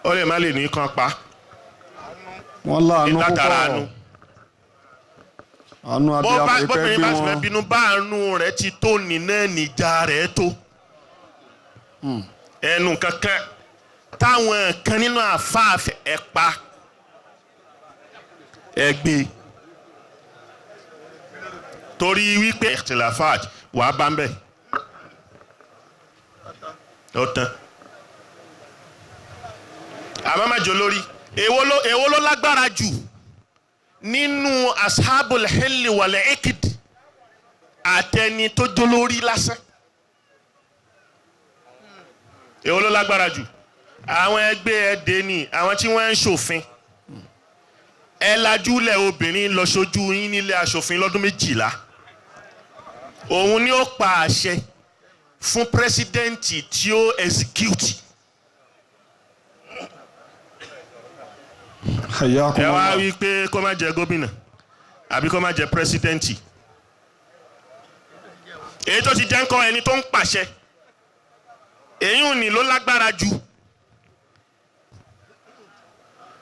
ó lè má lè ní kan pa wọ́n láàánú ìtàtàrà púpọ̀ àánú abiyamọ ìpẹ́ bọ́bìnrin bí bá ti fẹ́ wọn. bínú bá àánú rẹ̀ ti tó nínú níjà rẹ̀ tó ẹnu kankan táwọn kan nínú àfáàfẹ́ ẹ̀pa ẹgbẹ́ torí wípé ìtìláfàj wàá bá ń bẹ̀ ó tán àmọ́ má jẹ́ olórí èwo ló lágbára jù nínú ashabul hilli wal iqd àtẹni tó jólórí lásán èwo ló lágbára jù àwọn ẹgbẹ́ ẹ̀dẹ́ ni àwọn tí wọ́n ń ṣòfin ẹ lajúlẹ̀ obìnrin lọ ṣojú yín nílé aṣòfin lọ́dún 12 òun ni ó pa àṣẹ fún pírẹsidẹ́ǹtì tí ó execute ẹ wá wí pé kó má jẹ gómìnà àbí kó má jẹ pírẹsidẹ́ǹtì èyí tó ti jẹ́ ńkọ́ ẹni tó ń pàṣẹ èyí ò ní ló lágbára jù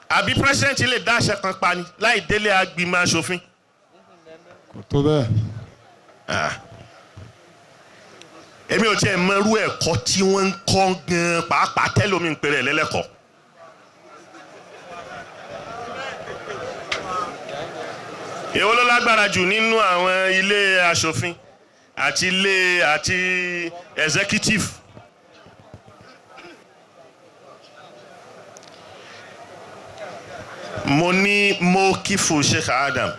àbí pírẹsidẹ́ǹtì lè dá àṣẹ kan pa ni láì délé agbìmọ̀ aṣòfin. kò tó bẹ́ẹ̀. èmi ò tiẹ̀ mọ irú ẹ̀kọ́ tí wọ́n ń kọ́ gan-an pàápàá tẹ́lómi ń pèrè lẹ́lẹ́kọ̀ọ́. èwo ló lágbára jù nínú àwọn ilé aṣòfin àti executive. mo ní mo kí fún Sheikh Adam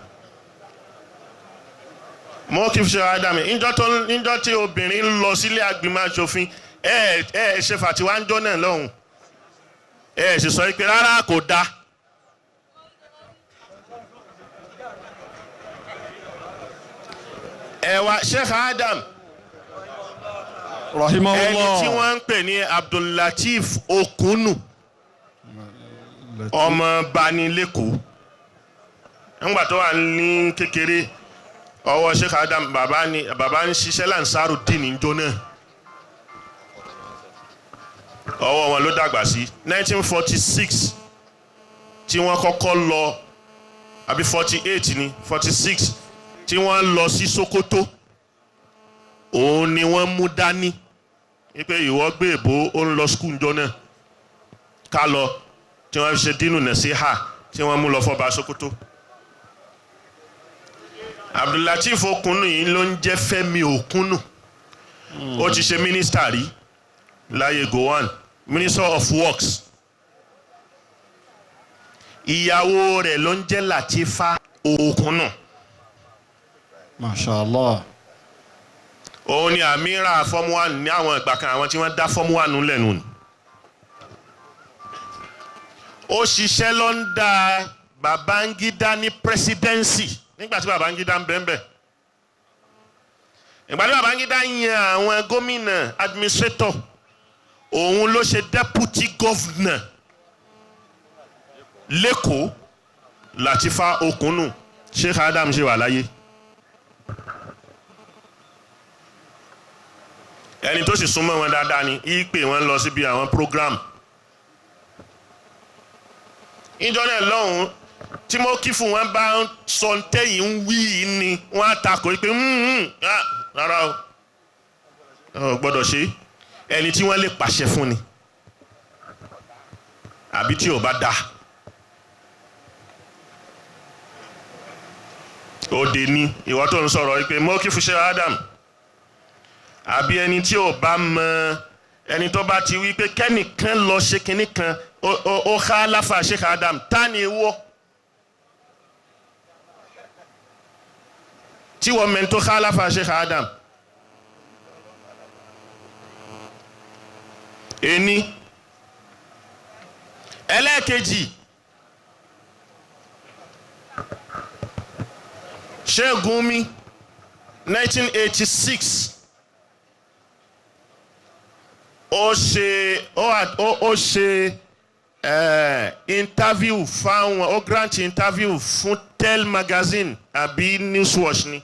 mo kí fún Sheikh Adam níjọ́ tí obìnrin ń lọ sílé agbìmọ̀ aṣòfin ẹ ṣe fàtiwá ń jọ náà lọ́hùn ẹ sì sọ pé rárá kò dáa. ẹwà Sheikh Adam rahimahullah ẹni tí wọ́n ń pè ní Abdullatif Okunu ọmọ bani lẹ́kọ̀ọ́ nígbà tó wà ní kékeré ọwọ́ Sheikh Adam bàbá ń ṣiṣẹ́ lansaru dín níjọ náà ọwọ́ wọn ló dàgbà sí 1946 tí wọ́n kọ́kọ́ lọ àbí 48 ní 46 tí wọ́n lọ sí Sokoto òun ni wọ́n mú dání wípé ìwọ gbé èbó ó ń lọ skul njọ náà ká lọ tí wọ́n fi ṣe dínú nasiha tí wọ́n mú lọ fọba Sokoto. Abdullatif Okunu yìí ló ń jẹ́ Fẹ́mi Okunu ó ti ṣe mínísítà rí láyé Gowon, Minister of Works. Ìyàwó rẹ̀ ló ń jẹ́ Latifa Okunu. Mashallah. Òun ni Amira Form 1 ní àwọn ìgbà kan àwọn tí wọ́n dá Form 1 lẹ́nu ni. Ó ṣiṣẹ́ lọ́ndà Babangida ní presidency nígbà tí Babangida ń bẹ́ẹ̀. Ìgbà tí Babangida yan àwọn gómìnà administrator òun ló ṣe deputy governor lẹ́kọ̀ọ́. Latifa Okunu Sheikh Adam ṣe wà láyé. Ẹni tó sì súnmọ́ wọn dáadáa ni ìpè wọn lọ síbi àwọn program. Ìjọ náà lọ́hùn tí mo kí fún wọn bá ń sọ tẹ́yìn ń wí ni wọ́n á takò pé rárá o gbọ́dọ̀ ṣe ẹni tí wọ́n lè pàṣẹ fún ni àbí tí ò bá dá. Òde ni ìwọ tó ń sọ̀rọ̀ pé mo kí fún Sheikh Adam àbí ẹni tí ò bá mọ ẹni tó bá ti wí pé kẹ́nìkan lọ ṣe kinní kan ó ká láfa Sheikh Adam ta ni wọ́ tí wọ́n mẹ́ni tó ká láfa Sheikh Adam. Ẹni ẹlẹ́ẹ̀kejì Sheikh Gumi 1986 ó ṣe interview fáwọn ó grant interview fún Tel magazine àbí Newswatch ni.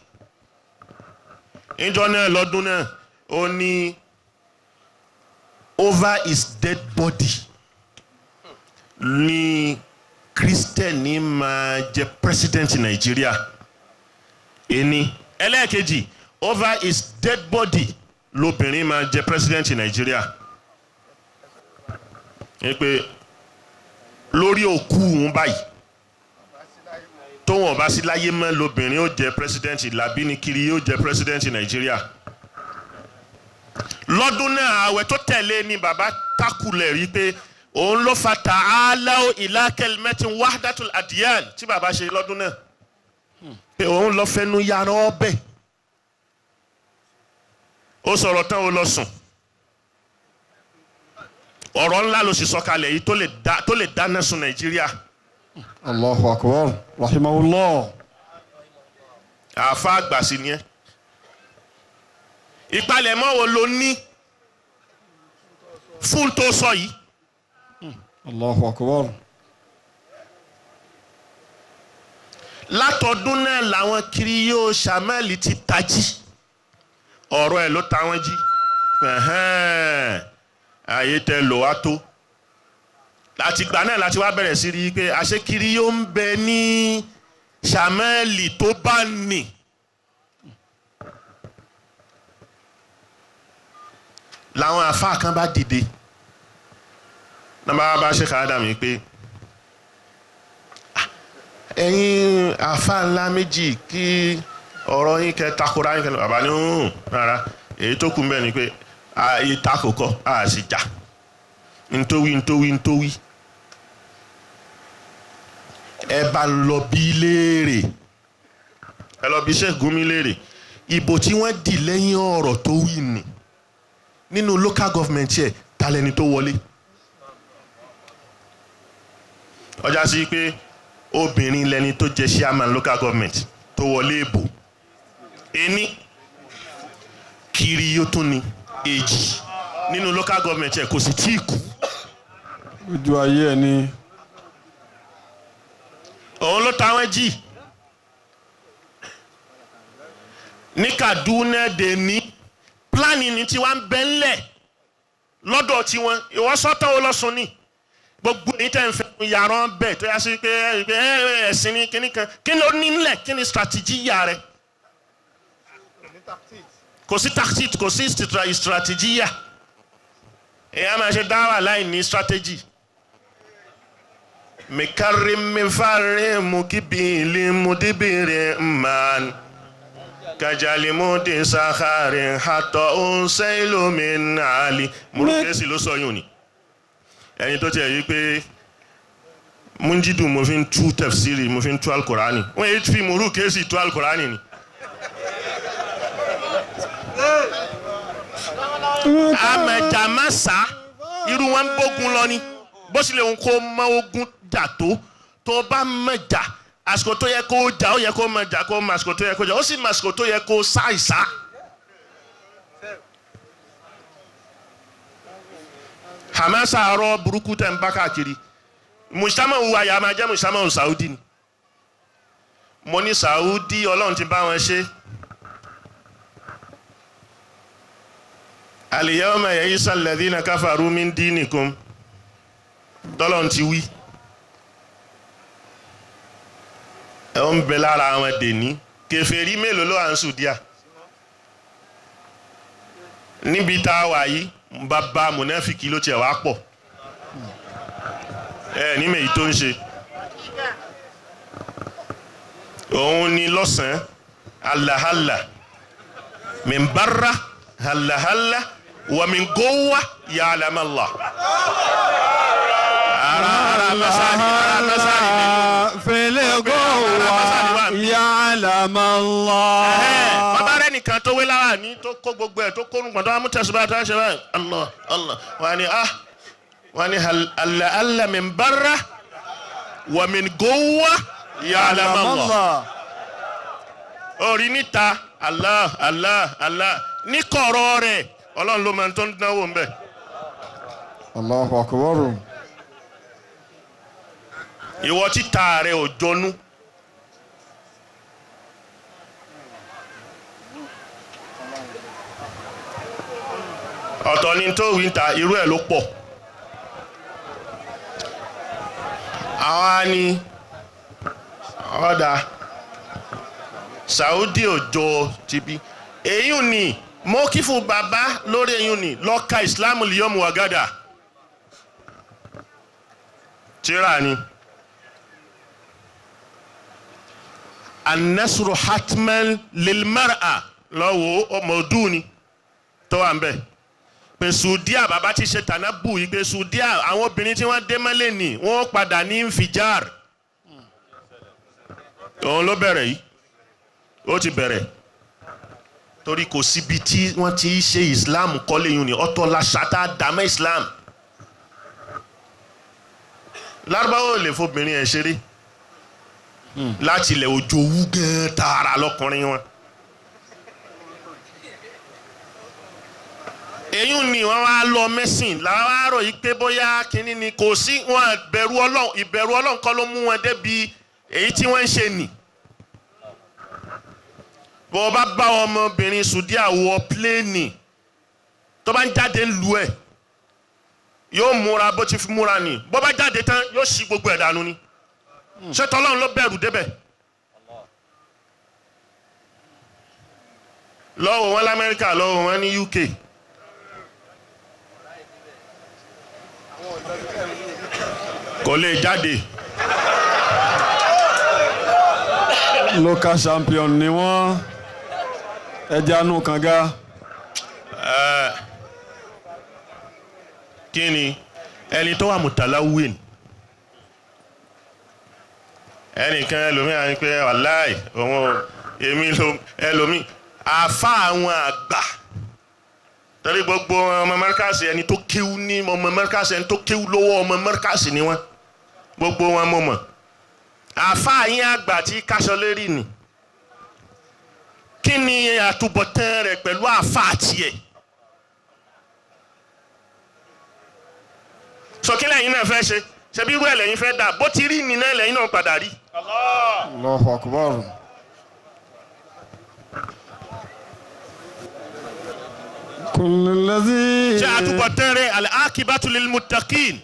Ìjọ náà lọ́dún náà ó ní over his dead body ni Christian ní máa jẹ president Nigeria. Ẹni ẹlẹ́ẹ̀kejì over his dead body lóbìnrin máa jẹ president Nigeria. Ẹ pé lórí òkú òun báyìí tó wọn bá sí láyé mọ́ lóbìnrin ó jẹ president làbínikiri ó jẹ president Nigeria. Lọ́dún náà àwẹ̀ tó tẹ̀lé ni bàbá takulẹ̀ rí pé òun ló fa ta'alaw ila kalimatin wahdatul adiyan tí bàbá ṣe lọ́dún náà pé òun lọ fẹnu yàrá ọbẹ̀ ó sọ̀rọ̀ tán ó lọ sùn. Ọ̀rọ̀ ńlá ló sì sọ̀kalẹ̀ yìí tó lè dáná sun Nàìjíríà. Allahu akbar. Rahimahullah. Àfa àgbà sí ni ẹ́. Ìpalẹ̀mọ́ wo ló ní fún tó sọ yìí? Allahu akbar. Látọdún náà làwọn kiri yóò ṣàmẹ́lì ti tají. Ọ̀rọ̀ ẹ̀ ló ta wọ́n jí. Ayé tẹ lò wá tó. Láti gbà náà láti wá bẹ̀rẹ̀ sí rí i pé àṣekiri yóò ń bẹ ní ṣàmẹ́lì tó bá nì. Làwọn àfáà kan bá dìde. Nàbà bá Sheikh Adam yìí pé ẹ̀yin àfáà ńlá méjì kí ọ̀rọ̀ yín kẹ́ takora yín kẹ́ bàbá ní rárá èyí tó kù ń bẹ̀ ni pé ìtakòkò a sì jà ntówí ẹ bá lọ bí léèrè ẹ lọ bí Sheikh Gumi léèrè ìbò tí wọ́n dì lẹ́yìn ọ̀rọ̀ tó wí ni nínú local government yẹ ta lẹni tó wọlé. Ọjà sí pé obìnrin lẹni tó jẹ chairman local government tó wọlé ìbò. Ẹni kiri yóò tún ni èjì nínú local government ẹ kò sì tí ì kú. Ojú ayé ẹ ni. Òun ló táwọn jì. Ní Kaduna dé ní pílánì ní tiwa ń bẹ ńlẹ̀ lọ́dọ̀ tiwọn ìwọ sọ́tọ̀ ó lọ́sùn ní gbogbo èyí tẹ̀ ń fẹ́ yàrá bẹ́ẹ̀ tó yá sí pé ẹ̀sìn ní kíní kan kí ló ní ńlẹ̀ kí ni strategy yà rẹ̀ kò sí tactic kò sí strategy èèyàn máa ṣe dáwà láì ní strategy. mikarim mifare mukibili mudibire man kajali mudi sahari hato unsailu min ali. murukesi ló sọ yún ni ẹni tó tiẹ̀ yí pé munjidu mo fi ń tú tafsiri mo fi ń tú alukóránì wọ́n yé fi murukesi tú alukóránì ni. amẹjàmásá irú wọn bógun lọ ni bó sì lè ń kó mọ ogun jà tó bá mẹjà àsìkò tó yẹ kó jà ó yẹ kó mẹjà kó mọ àsìkò tó yẹ kó jà ó sì mọ àsìkò tó yẹ kó ṣàìsá. hamasa arọ burúkú tẹ̀ ń bá káàkiri mùsàmà wù àyà máa jẹ́ mùsàmà Saudi ni mo ní Saudi ọlọ́run ti bá wọn ṣe. al-yawma ya'isa alladhina kafaru min dinikum tọ́lọ́n ti wí ẹ̀ ń bẹ lára àwọn dèní kèfèrí mélòó ló wà ń Sùdíà níbi tá a wà yìí bàbá mùnáfìkì ló tiẹ̀ wá pọ̀ ẹ̀ ní mèyí tó ń ṣe òun ni lọ́sàn-án alahala min barra halahala wa min gowa ya'lam Allah. ara masali fele gowa ya'lam Allah. bàbá rẹ̀ nìkan tó wé lára ní tó kó gbogbo ẹ̀ tó kó nùgbọ̀n tó wà mú tẹ̀síbá tó wà ṣe báyìí Allah Allah wà ní halahala min barra wa min gowa ya'lam Allah. orí níta Allah Allah Allah ní kọ̀rọ̀ rẹ̀ ọlọ́run ló máa ń tó ń dánwò ń bẹ̀. Allahu akbar. ìwọ títa rẹ̀ ò jọnú. ọ̀tọ̀ ni tó wí ta irú ẹ̀ ló pọ̀. àwa ni ọ̀dà Saudi òjò tìbí èyí ni mọ́kífù bàbá lórí èyí ni lọ́ka Islamu liyomu wagada tíra ni annasru hatman lilmar'a lọ́wọ́ ọmọdún ni tó wà ń bẹ̀ pé Saudiya bàbá ti ṣe tànábù yìí pé Saudiya àwọn obìnrin tí wọ́n dé mọ́lẹ̀ ní wọ́n padà ní nfijar òun ló bẹ̀rẹ̀ yìí ó ti bẹ̀rẹ̀ torí kò síbi tí wọ́n ti ṣe Islam kọ́lé yìí ni ọ̀tọ̀ la ṣáta dàmẹ́ Islam lárúbáwò lè fobìnrin ẹ̀ ṣeré láti ilẹ̀ òjò wú gan tààrà lọ́kùnrin wọn. èyí ni wọ́n wá lọ mẹ́sìn làwọn wá rò yìí pé bóyá kínní ni kò sí wọn ìbẹ̀rù Ọlọ́run kọ́ ló mú wọn débi èyí tí wọ́n ń ṣe nì. bó bá bá ọmọbìnrin Saudiya wọ pléènì tó bá ń jáde lu ẹ̀ yóò múra bó ti fi múra nì bó bá jáde tán yóò ṣí gbogbo ẹ̀ dànù ni ṣé tọ́lọ́run ló bẹ̀rù débẹ̀. lọ́wọ́ wọn l'Amẹ́ríkà lọ́wọ́ wọn ní UK kò lè jáde. local champion ni wọ́n ẹja nù kànga. kí ni ẹni tó wà mùtàláwìn ẹnìkan ẹlòmíà ni pé wàláì òun èmi ẹlòmíì àfa àwọn àgbà torí gbogbo ọmọ mẹ́ríkàsì ẹni tó kéwú ní ọmọ mẹ́ríkàsì ẹni tó kéwú lọ́wọ́ ọmọ mẹ́ríkàsì ni wọ́n gbogbo wọn mọ̀ mọ̀ àfa yín àgbà tí káṣọ lérí ni kí ni àtúbọ̀tán rẹ̀ pẹ̀lú àfa tiẹ̀ sọkí lẹ́yìn náà fẹ́ ṣe ṣebí irú ẹ̀ lẹ́yìn fẹ́ dà bó ti rí ni náà lẹ́yìn náà padà rí. Allahu akbar. ṣé àtúbọ̀tán rẹ̀ al-aqibatu lil muttaqin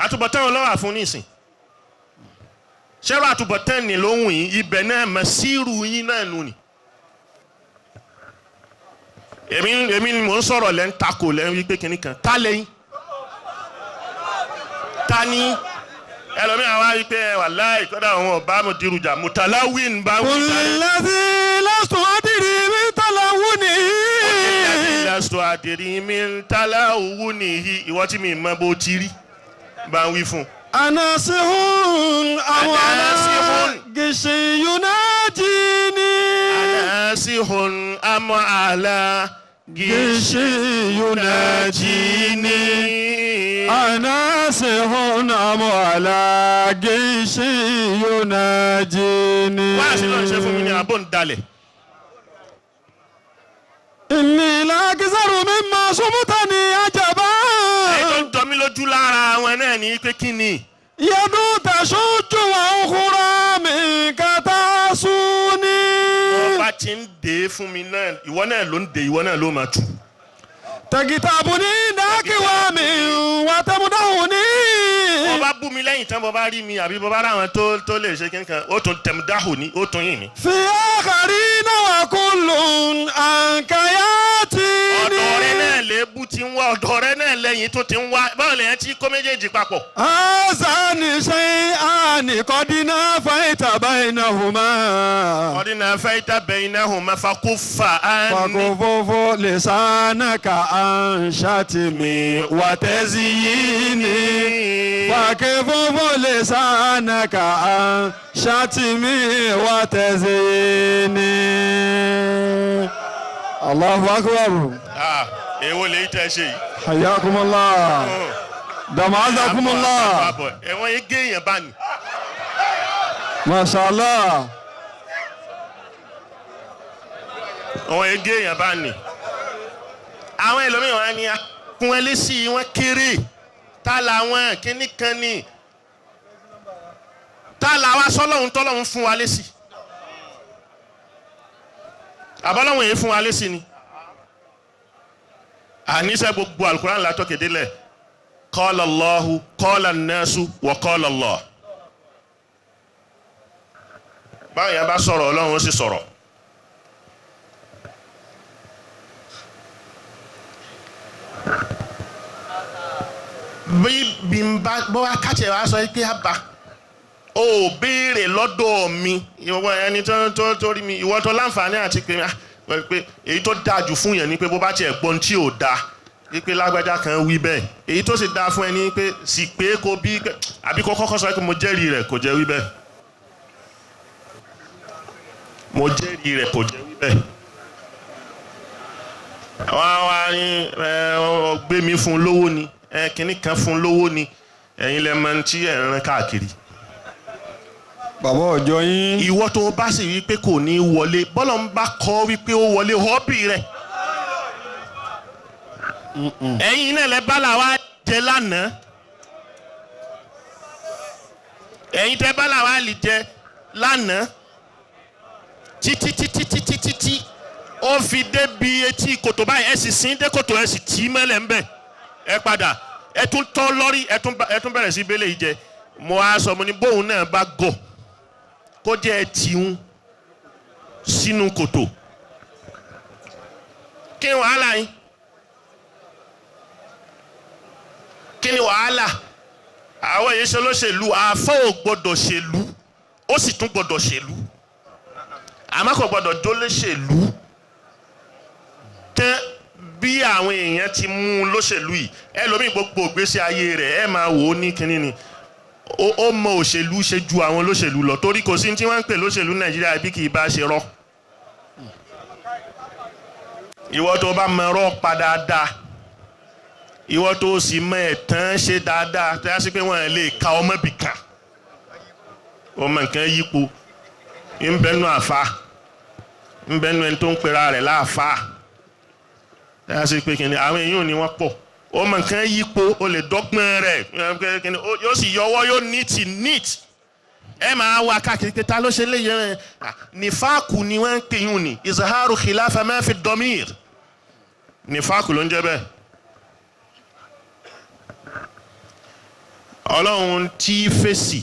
àtúbọ̀tán ọlọ́wà fún nísìn ṣẹ́rọ àtúbọ̀tán ni lóhùn yìí ibẹ̀ náà masiru yín náà nù ni èmi ni mò ń sọ̀rọ̀ lẹ́ ń takò lẹ́ ń wí pé kinní kan ta lẹ́yìn ta ni ẹlòmíràn wá wí pé wàláì kọ́dà àwọn ọba mo dirùjà mutalawin bá wí. kùnlẹ́sí lásùn àdìrí mi tàlàwù nìyí. lásùn àdìrí mi tàlàwù nìyí ìwọ tí mi mọ bó ti rí bá wí fún. anasihun àwọn alágèsè yunajini. anasihun amọ àlà gèsè yunajini. anasihun amọ alágèsè yunajini. wá sí lọ́ọ́ ṣe fún mi ní abó ń dalẹ̀. inni lakisaru mimma sumutani ajaba. èyí tó ń tọ́ mi lójú lára àwọn náà ní pé kí ni. yadu tashuju wa ukhra min katasuni. ọba ti ń dè é fún mi náà ìwọ náà ló ń dè ìwọ náà ló máa tù. tagitabuni dakiwa min wa tamdahuni. ọba bú mi lẹ́yìn tán bọ́ bá rí mi àbí bọ́ bá ráwọn tó lè ṣe kíkan ó tún tẹ̀mdáhù ní ó tún yìn mí. fi akharina wa kullun ankayatini. ọ̀dọ̀ rẹ náà lébú ti ń wá ọ̀dọ̀ rẹ náà lẹ́yìn tó ti ń wá báwo lẹ́yìn tí kó méjèèjì papọ̀. azani shay'ani qadina faita bainahuma. ọ̀dínà fẹ́ẹ́tà bainahuma fakuffa anni. fakufufu lisanaka an shatimi wa tazyini. fakufufu lisanaka an shatimi wa tazyini. Allahu akbar. èwo lè tẹ́ ṣe yìí. Hayyakumullah. Damazakumullah. ẹ̀wọ̀n yẹn gé èèyàn bá ní. Mashallah. ẹ̀wọ̀n yẹn gé èèyàn bá ní. àwọn ẹlòmíràn wá ní akun ẹlẹ́sì wọn kéré tá làwọn kíní kan ní tá làwa sọlọ́hún tọ́lọ́hún fún wa lẹ́sì àbọ́lọ́hún yẹn fún wa lẹ́sì ni. àníṣe gbogbo alukuran látọ̀kẹ́ délẹ̀ qala Allahu qala an-nasu wa qala Allah. báwo yẹn bá sọ̀rọ̀ ọlọ́run ó sì sọ̀rọ̀. bí n bá bọ́ wá kàtẹ́ wá sọ pé àbá o ò béèrè lọ́dọ̀ mi ìwọ ẹni tó rí mi ìwọ tó láǹfààní àti pé èyí tó dáa jù fún yẹn ni pé bó bá tiẹ̀ gbọ́n tí ò dáa pé lágbájá kan wí bẹ́ẹ̀ èyí tó sì dáa fún ẹni pé sì pé kó bí àbí kó kọ́kọ́ sọ pé mo jẹ́rìí rẹ̀ kò jẹ́ wí bẹ́ẹ̀ mo jẹ́rìí rẹ̀ kò jẹ́ wí bẹ́ẹ̀ wọ́n wá ní gbé mi fún lówó ni kínní kan fún lówó ni ẹ̀yin lẹ máa ń tí ẹ̀ ń rán káàkiri. bàbá ọjọ́ yín. ìwọ tó bá sì wí pé kò ní wọlé bọ́lọ̀ ń bá kọ́ wípé ó wọlé họ́bì rẹ̀. ẹ̀yin náà lẹ bá làwa jẹ lánàá ẹ̀yin tẹ bá làwa lè jẹ lánàá títí ó fi débi etí kòtò báyìí ẹ sì sín dé kòtò ẹ sì tì í mẹ́lẹ̀ ń bẹ̀ ẹ padà ẹ tún tọ́ lọ́rí ẹ tún bẹ̀rẹ̀ sí bẹ́lẹ̀ yìí jẹ mo á sọ mo ní bóun náà bá gọ̀ kó jẹ́ ẹ tì ń sínú kòtò kí ni wàhálà yín kí ni wàhálà àwọn èyí ṣe lóṣèlú àfọ ò gbọdọ̀ ṣèlú ó sì tún gbọdọ̀ ṣèlú àmọ́ kò gbọdọ̀ jólóṣèlú tẹ́ bí àwọn èèyàn ti mú un lóṣèlú yìí ẹlòmíì gbogbo ìgbésí ayé rẹ̀ ẹ máa wò ó ní kínní ni ó mọ òṣèlú ṣe ju àwọn olóṣèlú lọ torí kò sí tí wọ́n ń pè lóṣèlú Nàìjíríà bí kì í bá ṣe rọ́ ìwọ tó bá mọ rọ́ pa dáadáa ìwọ tó sì mọ ẹ̀tàn ṣe dáadáa tó yá sí pé wọ́n lè ka ọmọ bì kan ọmọ nǹkan yípo ń bẹnu àfa ń bẹnu ẹni tó ń pera rẹ̀ láàfa yá sí pé kìnìún àwọn èèyàn ni wọ́n pọ̀ ọmọ nǹkan yípo o lè dọ́gbọ́n rẹ̀ yóò sì yọwọ́ yóò neat ẹ máa wá káàkiri pé ta ló ṣe léyìn rẹ̀ nífàkù ni wọ́n ń pè yún ni ìzàhárù khilafa ma fi dọ́mìr nífàkù ló ń jẹ́ bẹ́ẹ̀. ọlọ́run tí fèsì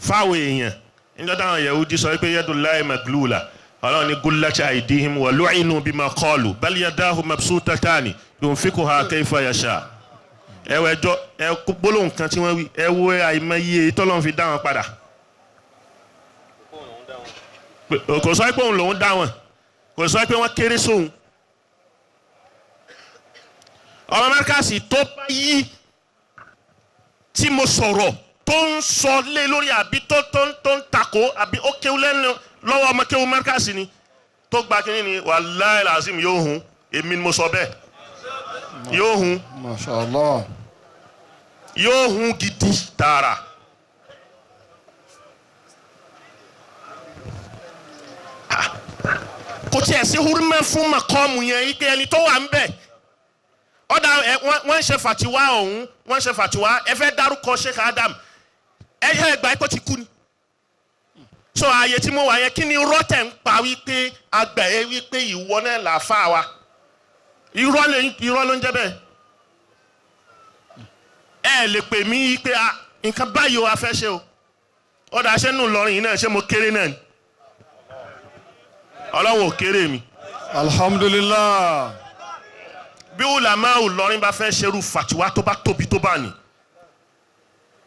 fáwọn èèyàn níjọ́ táwọn Yahudi sọ pé yadullahi maglula ọlọ́run ní gullat aydihim wa lu'inu bima qalu bal yadahu mabsutatani yunfikuha kayfa yasha. ẹ wo ẹjọ́ ẹ gbólóhùn kan tí wọ́n wí ẹ wo àìmọye tọ́lọ́run fi dá wọn padà. kò sọ pé òun lòún dá wọn kò sọ pé wọ́n kéré sóhun. ọmọ mẹ́ríkàsì tó bá yí tí mo sọ̀rọ̀ tó ń sọ lé lórí àbí tó ń takò àbí ó kéwú lẹ́nu lọ́wọ́ ọmọ kéwú mẹ́ríkàsì ni tó gba kínní ni wàláhì làzim yóò hun èmi ni mo sọ bẹ́ẹ̀ yóò hun mashallah yóò hun gidi tààrà. kò tiẹ̀ sí hurumẹ́ fún makọ́ọ̀mù yẹn ike ẹni tó wà ń bẹ̀ ọ̀dà wọ́n ń ṣe fàtiwá ọ̀hún wọ́n ń ṣe fàtiwá ẹ fẹ́ dárúkọ Sheikh Adam ẹ yẹ ẹgbà ẹ kó ti kú ni. so ààyè tí mo wà yẹn kí ni rọ́tẹ̀ ń pa wípé àgbà ẹ wípé ìwọ náà là fà wá irọ́ ló ń jẹ́ bẹ́ẹ̀. ẹ lè pè mí pé nǹkan báyìí o a fẹ́ ṣe o ọ̀dà ṣẹ́ nù lọ́rùn yìí náà ṣé mo kéré náà ni ọlọ́run ò kéré mi. alhamdulillah. bí ulama Ìlọrin bá fẹ́ ṣerú fàtiwá tó bá tóbi tó bá ní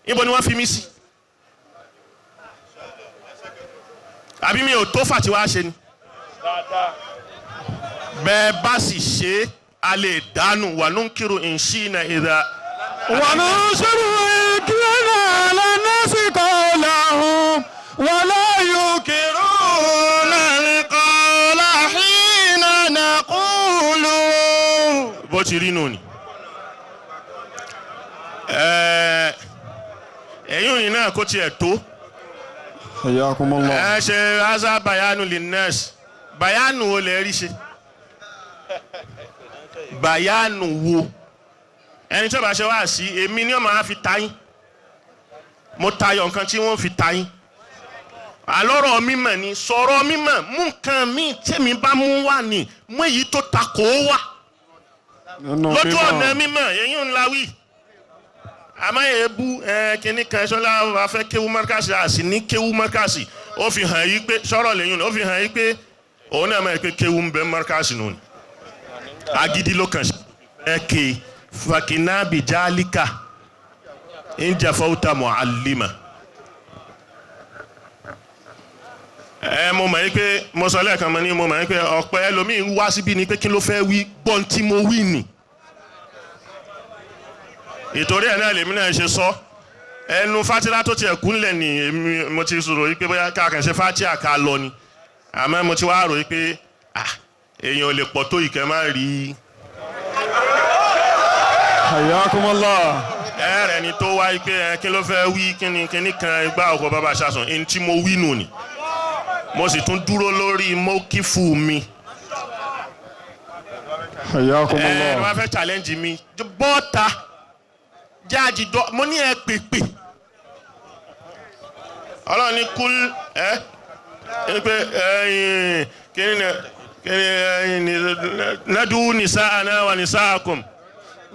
níbo ni wọ́n fi mí sí àbí mi ò tó fàtiwá ṣe ni bẹ́ẹ̀ bá sì ṣe a lè dánù wà ló ń kírun ìṣínà ìdá. wà ló ń ṣerú ìkílẹ̀ alánásìkò làwọn wà láyò kírun nàlẹ́kọ̀ láhìnà nàkúlù. bó ti rí nù ni ẹ̀yìn òyìn náà kó tiẹ̀ tó. hayyakumullah. ẹ ṣe aza bayanu linnas bayanu wo lè rí ṣe bayanu wo ẹni tó bá ṣe wá sí èmi ni ó máa fi tayín mo tayọ nǹkan tí wọ́n fi tayín àlọ́rọ̀ mímọ̀ ni sọ̀rọ̀ mímọ̀ mú nǹkan míì tẹ́mi bá mú wà ní mú èyí tó takò wá lójú ọ̀nà mímọ̀ èyí ń la wí àmọ́ èébú kínní kan ṣọlá wà fẹ́ kéwú mọ́kàsí àsì ní kéwú mọ́kàsí ó fi hàn yí pé sọ̀rọ̀ lẹ́yìn ó fi hàn yí pé òun náà máa pé kéwú ń bẹ mọ́kàsí nù ni agídí ló kàn ṣe ké fakina bijalika inja fauta muallima mo mọ̀ yí pé mo sọ lẹ́ẹ̀kan mo ní mo mọ̀ yí pé ọ̀pẹ ẹlòmíín wá síbí ni pé kí ló fẹ́ wí gbọ́n tí mo wí nì ìtorí ẹ̀ náà lèmi náà ṣe sọ ẹnu fatira tó tiẹ̀ kú nílẹ̀ ni èmi mo ti sọ̀rọ̀ yí pé bóyá káàkiri ṣe fatia ká lọ ni àmọ́ mo ti wá rò yí pé èèyàn ò lè pọ̀ tó ìkẹ́ má rí. hayyakumullah. ẹ̀rẹ̀ ni tó wá yí pé kí ló fẹ́ wí kíni kan igbá ọkọ̀ bàbá ṣàṣàn ẹni tí mo wí nù ni mo sì tún dúró lórí mọ́kífù mi. hayyakumullah. ẹ wá fẹ́ challenge mi bọ́ọ̀ta jáàjì dọ́ mo ní ẹ pèpè ọlọ́run ní kúl pé kíni nadu nisa'ana wa nisa'akum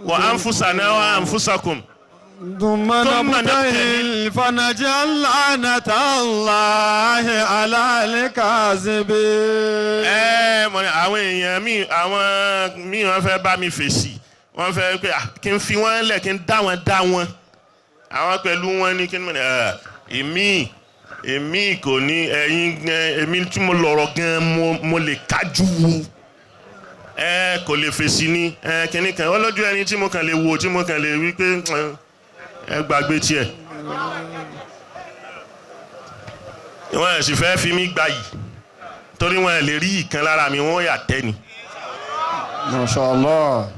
wa anfusana wa anfusakum. ثم نبتهل فنجعل لعنة الله على الكاذبين. àwọn èèyàn mi wọ́n fẹ́ bá mi fèsì wọ́n fẹ́ pé kí n fi wọ́n lẹ̀ kí n dá wọn àwọn pẹ̀lú wọn ní kí n mọ̀ èmi kò ní ẹ̀yin èmi tí mo lọ̀rọ̀ gan mo lè kájú wo kò lè fèsì ní kíní kan ọlọ́jọ́ ẹni tí mo kàn lè wò tí mo kàn lè wí pé ẹ gbàgbé tiẹ̀ wọ́n sì fẹ́ fi mí gbà yìí torí wọ́n lè rí ìkan lára mi wọ́n yà tẹ́ ni. mashallah.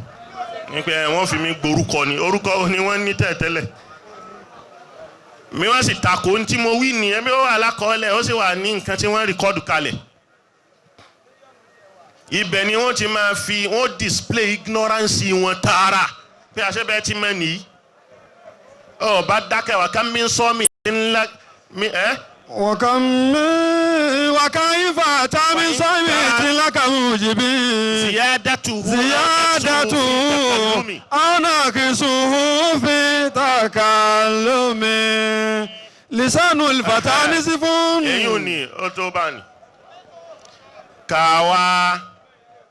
ní pé wọ́n fi mí gborúkọ ni orúkọ ni wọ́n ní tẹ́tẹ́lẹ̀ mi wọ́n sì takò ní tí mo wí ni ẹ̀mí ó wà lákọọ́lẹ̀ ó sì wà ní nǹkan tí wọ́n rìkọ́dù kalẹ̀ ibẹ̀ ni wọ́n ti máa fi wọ́n display ignorance wọn tààrà pé àṣẹ́bẹ̀ ti mọ̀ nìyí bá dákẹ́ wà ká mi sọ mi ńlá mi وكيف تعمل صمت لك موجبي زيادته أو ناقصه في تكلم لسان الفتى نصف. èyí ò ní ó tó bá ní ká wá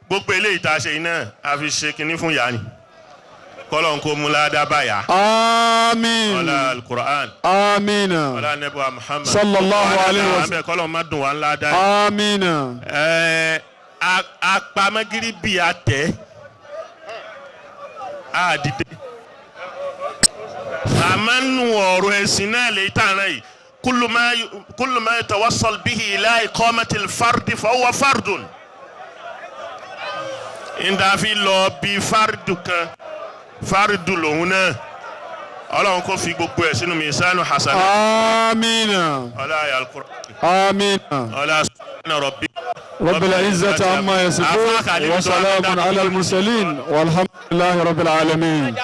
gbogbo eléyìí tá a ṣe iná a fi ṣe kinní fún yá ni kọ́lọ́n kó mú ládàá báyà. Àmín. ọlá alukur'an. Amina. ọlá nebuwa Muhammad. Sallallahu alayhi wa sallam. kọ́lọ́n má dùn wá ńlá dá. Amina. apamagiri bi atẹ a dìde àmànù ọ̀rọ̀ ẹ̀sìn náà lè tàn án yìí kullu ma yatawassal bihi ila iqamati al-fardi fa huwa fardun ìdáfi lọ bí fardu kan fardu lòun náà Ọlọ́run kò fi gbogbo ẹ̀ sínú misanu hasan. Amina. ọlá al-Qur'an. Amina. ọlá subhana rabbi. رب العزة عما يصفون وسلام على المرسلين والحمد لله رب العالمين.